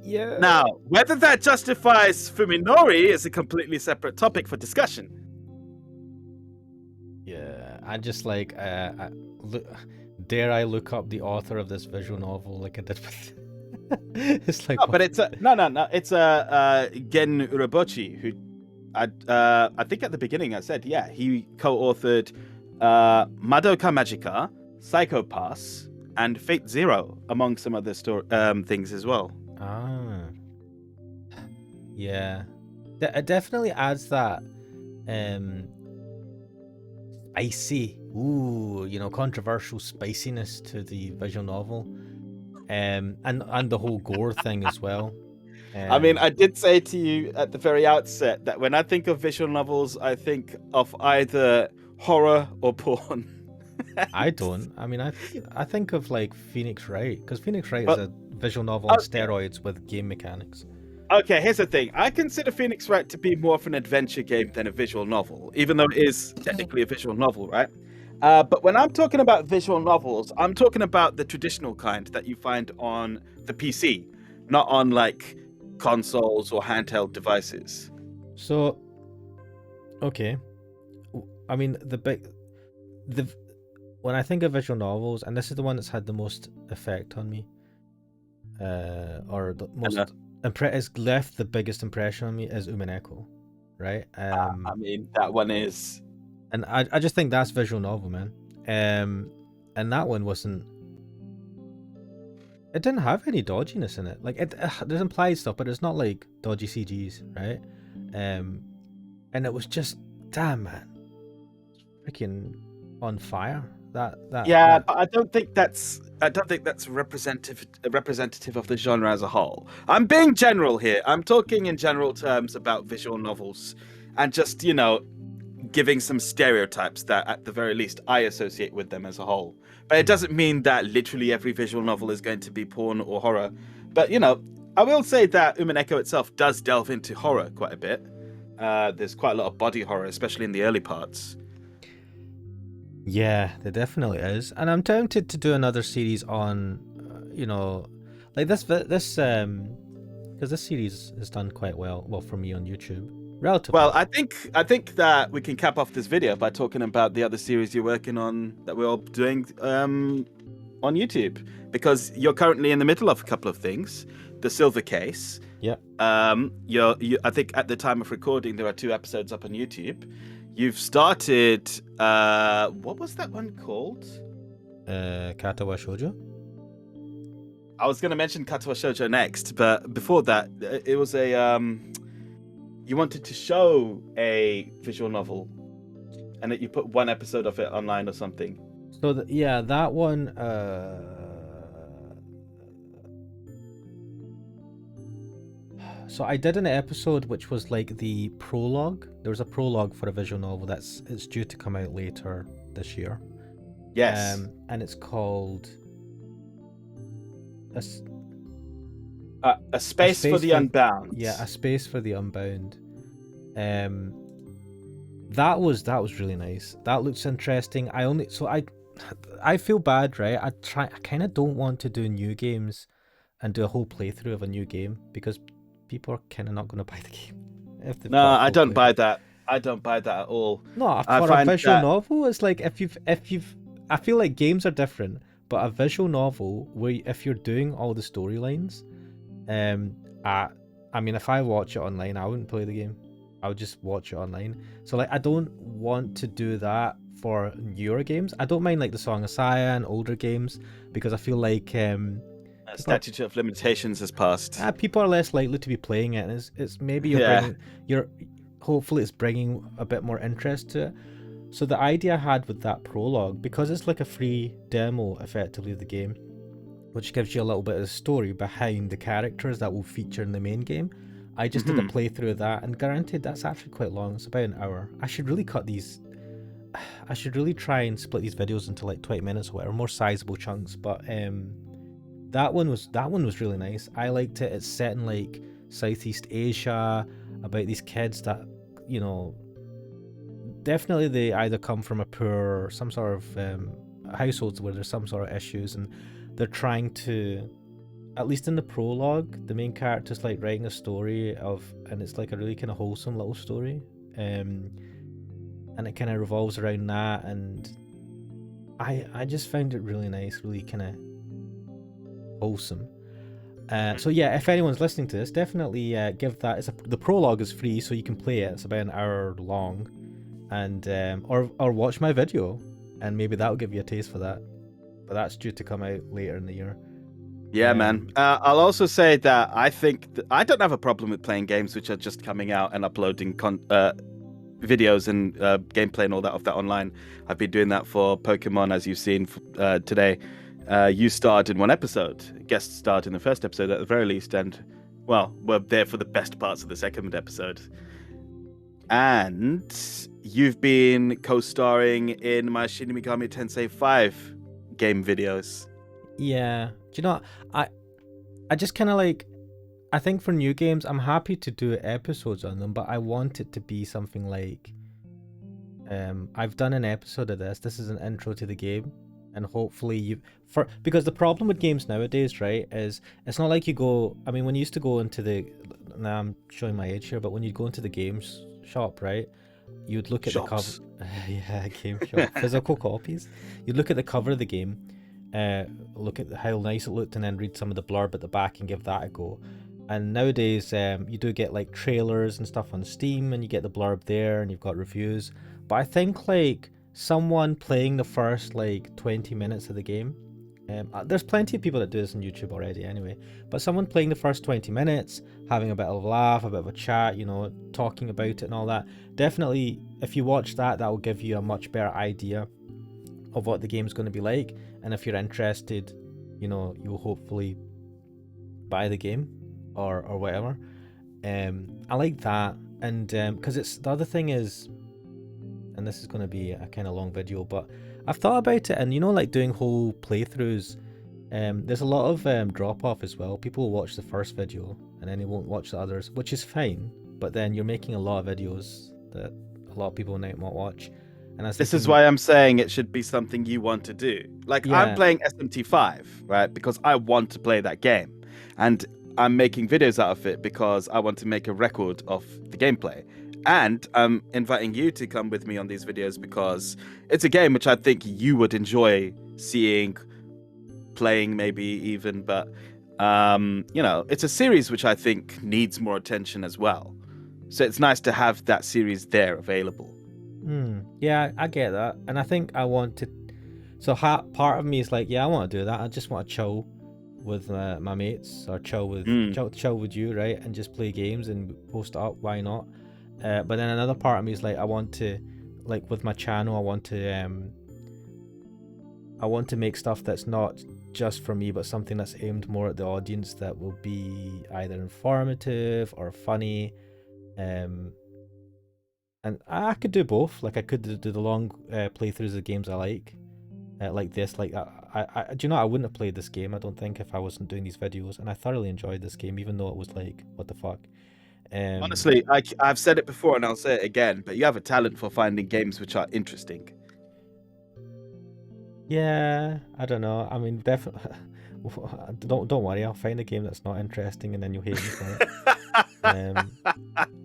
Yeah. Now, whether that justifies Fuminori is a completely separate topic for discussion. Yeah, I just like dare I look up the author of this visual novel like I did with it's like, no, but it's it's a Gen Urobuchi, who I think at the beginning I said, yeah, he co-authored Madoka Magica, Psycho Pass, and Fate Zero, among some other things as well. Yeah, it definitely adds that spicy, controversial spiciness to the visual novel, and the whole gore thing as well. I mean, I did say to you at the very outset that when I think of visual novels, I think of either horror or porn. I don't. I mean, I think of like Phoenix Wright, because Phoenix Wright is a visual novel on steroids with game mechanics. Okay, here's the thing. I consider Phoenix Wright to be more of an adventure game than a visual novel, even though it is technically a visual novel, right? But when I'm talking about visual novels, I'm talking about the traditional kind that you find on the PC, not on like consoles or handheld devices. So, okay. I mean, when I think of visual novels, and this is the one that's had the most effect on me, or the most... it's left the biggest impression on me is Umineko, right? I mean, that one is, and I just think that's visual novel, man. And that one wasn't. It didn't have any dodginess in it. Like there's implied stuff, but it's not like dodgy CGs, right? And it was just, damn, man, freaking on fire. That but I don't think that's representative of the genre as a whole. I'm being general here. I'm talking in general terms about visual novels, and just giving some stereotypes that, at the very least, I associate with them as a whole. But it doesn't mean that literally every visual novel is going to be porn or horror. But, you know, I will say that Umineko itself does delve into horror quite a bit. There's quite a lot of body horror, especially in the early parts. Yeah, there definitely is. And I'm tempted to do another series on, you know, like this because this series has done quite well for me on YouTube. Relatively. Well, I think that we can cap off this video by talking about the other series you're working on that we're all doing on YouTube, because you're currently in the middle of a couple of things. The Silver Case. Yeah. I think at the time of recording there are 2 episodes up on YouTube. You've started what was that one called? Katawa Shoujo. I was going to mention Katawa Shoujo next, but before that, it was a you wanted to show a visual novel, and that you put 1 episode of it online or something. So that one. So I did an episode which was like the prologue. There was a prologue for a visual novel it's due to come out later this year. Yes. And it's called A Space for the Unbound. Yeah, A Space for the Unbound. That was really nice. That looks interesting. I feel bad, right? I kind of don't want to do new games and do a whole playthrough of a new game, because people are kind of not going to buy the game. No, I don't buy that. I don't buy that at all. No, for a visual novel, it's like if you've, I feel like games are different, but a visual novel where if you're doing all the storylines, I mean, if I watch it online, I wouldn't play the game. I would just watch it online. So like, I don't want to do that for newer games. I don't mind like the Song of Saya and older games, because I feel like statute of limitations has passed. People are less likely to be playing it, and it's maybe hopefully it's bringing a bit more interest to it. So the idea I had with that prologue, because it's like a free demo effectively of the game, which gives you a little bit of the story behind the characters that will feature in the main game, I just did a playthrough of that, and granted that's actually quite long. It's about an hour. I should really try and split these videos into like 20 minutes or whatever, more sizable chunks, but that one was really nice. I liked it. It's set in like Southeast Asia, about these kids that, you know, definitely they either come from a poor or some sort of households where there's some sort of issues, and they're trying to, at least in the prologue, the main character's like writing a story and it's like a really kind of wholesome little story, and it kind of revolves around that, and I just found it really nice, really kind of wholesome. So yeah, if anyone's listening to this, definitely give that. The prologue is free, so you can play it. It's about an hour long, and or watch my video, and maybe that'll give you a taste for that. But that's due to come out later in the year. Yeah, man. I'll also say that I think I don't have a problem with playing games which are just coming out and uploading videos and gameplay and all that of that online. I've been doing that for Pokemon, as you've seen today. You starred in 1 episode, guest starred in the first episode at the very least, and well, we're there for the best parts of the second episode. And you've been co-starring in my Shin Megami Tensei 5 game videos. Yeah. Do you know, I just kind of like, I think for new games, I'm happy to do episodes on them, but I want it to be something like, I've done an episode of this. This is an intro to the game, and hopefully because the problem with games nowadays, right, is it's not like you go. I mean, when you used to go into now I'm showing my age here, but when you go into the games shop, right, you'd look at the cover. Yeah, game shop, physical copies. You'd look at the cover of the game, look at how nice it looked, and then read some of the blurb at the back and give that a go. And nowadays, you do get like trailers and stuff on Steam, and you get the blurb there, and you've got reviews. But I think like someone playing the first like 20 minutes of the game, there's plenty of people that do this on YouTube already anyway, but someone playing the first 20 minutes, having a bit of a laugh, a bit of a chat, you know, talking about it and all that, definitely if you watch that will give you a much better idea of what the game's going to be like. And if you're interested, you know, you'll hopefully buy the game or whatever. I like that. And because it's the other thing is, and this is going to be a kind of long video, but I've thought about it, and you know, like doing whole playthroughs, there's a lot of drop off as well. People will watch the first video and then they won't watch the others, which is fine, but then you're making a lot of videos that a lot of people might not watch. And this is why I'm saying it should be something you want to do. Like, Yeah. I'm playing SMT5, right? Because I want to play that game. And I'm making videos out of it because I want to make a record of the gameplay. And I'm inviting you to come with me on these videos because it's a game which I think you would enjoy seeing, playing maybe even. But, you know, it's a series which I think needs more attention as well. So it's nice to have that series there available. Yeah, I get that, and I think I want to. So part of me is like, yeah, I want to do that. I just want to chill with my mates, or chill with you, right, and just play games and post it up. Why not? But then another part of me is like, I want to, like with my channel, I want to make stuff that's not just for me, but something that's aimed more at the audience, that will be either informative or funny. And I could do both. Like, I could do the long playthroughs of games I like this. Like, I do you know, I wouldn't have played this game, I don't think, if I wasn't doing these videos, and I thoroughly enjoyed this game, even though it was like, what the fuck. Honestly, I've said it before and I'll say it again, but you have a talent for finding games which are interesting. Yeah, I don't know. I mean, definitely. Don't worry. I'll find a game that's not interesting, and then you'll hate me for it.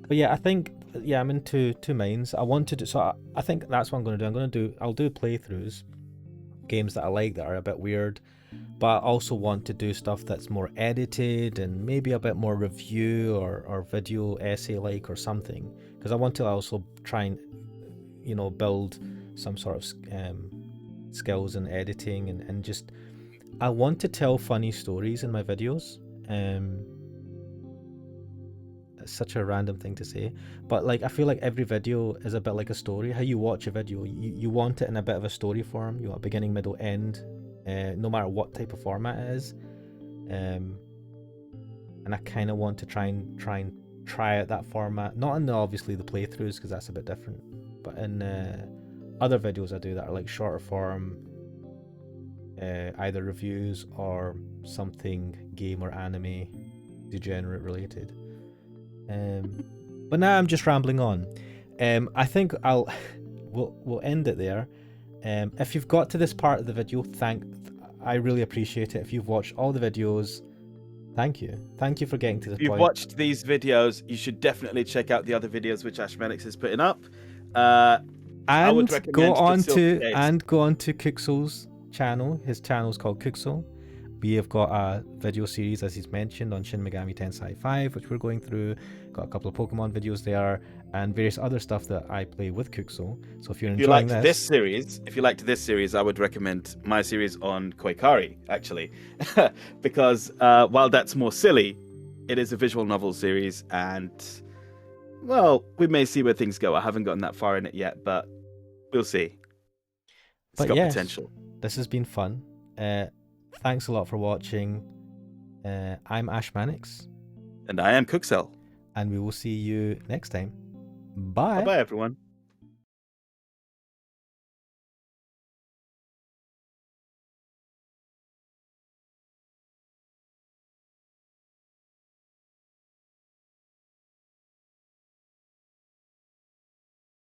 But yeah, I think I'm in two minds. I want to do, so I think that's what I'm going to do. I'll do playthroughs, games that I like that are a bit weird, but I also want to do stuff that's more edited and maybe a bit more review or video essay like or something, because I want to also try and, you know, build some sort of skills in editing, and just, I want to tell funny stories in my videos. It's such a random thing to say, but like, I feel like every video is a bit like a story. How you watch a video, you want it in a bit of a story form. You want beginning, middle, end, no matter what type of format it is. And I kind of want to try out that format, not in obviously the playthroughs, because that's a bit different, but in other videos I do that are like shorter form, either reviews or something game or anime degenerate related. But now I'm just rambling on. I think we'll end it there. If you've got to this part of the video, I really appreciate it. If you've watched all the videos, thank you for getting to this point. If you've watched these videos, you should definitely check out the other videos which Ashmanix is putting up. I would recommend go on to Kuxel's channel. His channel's called Kuxel. We have got a video series, as he's mentioned, on Shin Megami Tensei 5, which we're going through. Got a couple of Pokemon videos there, and various other stuff that I play with Kuxel. So if you're enjoying if you liked this series, I would recommend my series on Koikari, actually, because while that's more silly, it is a visual novel series, and well, we may see where things go. I haven't gotten that far in it yet, but we'll see. It's got potential. This has been fun. Thanks a lot for watching. I'm Ashmanix. And I am Kuxel. And we will see you next time. Bye. Bye-bye, everyone.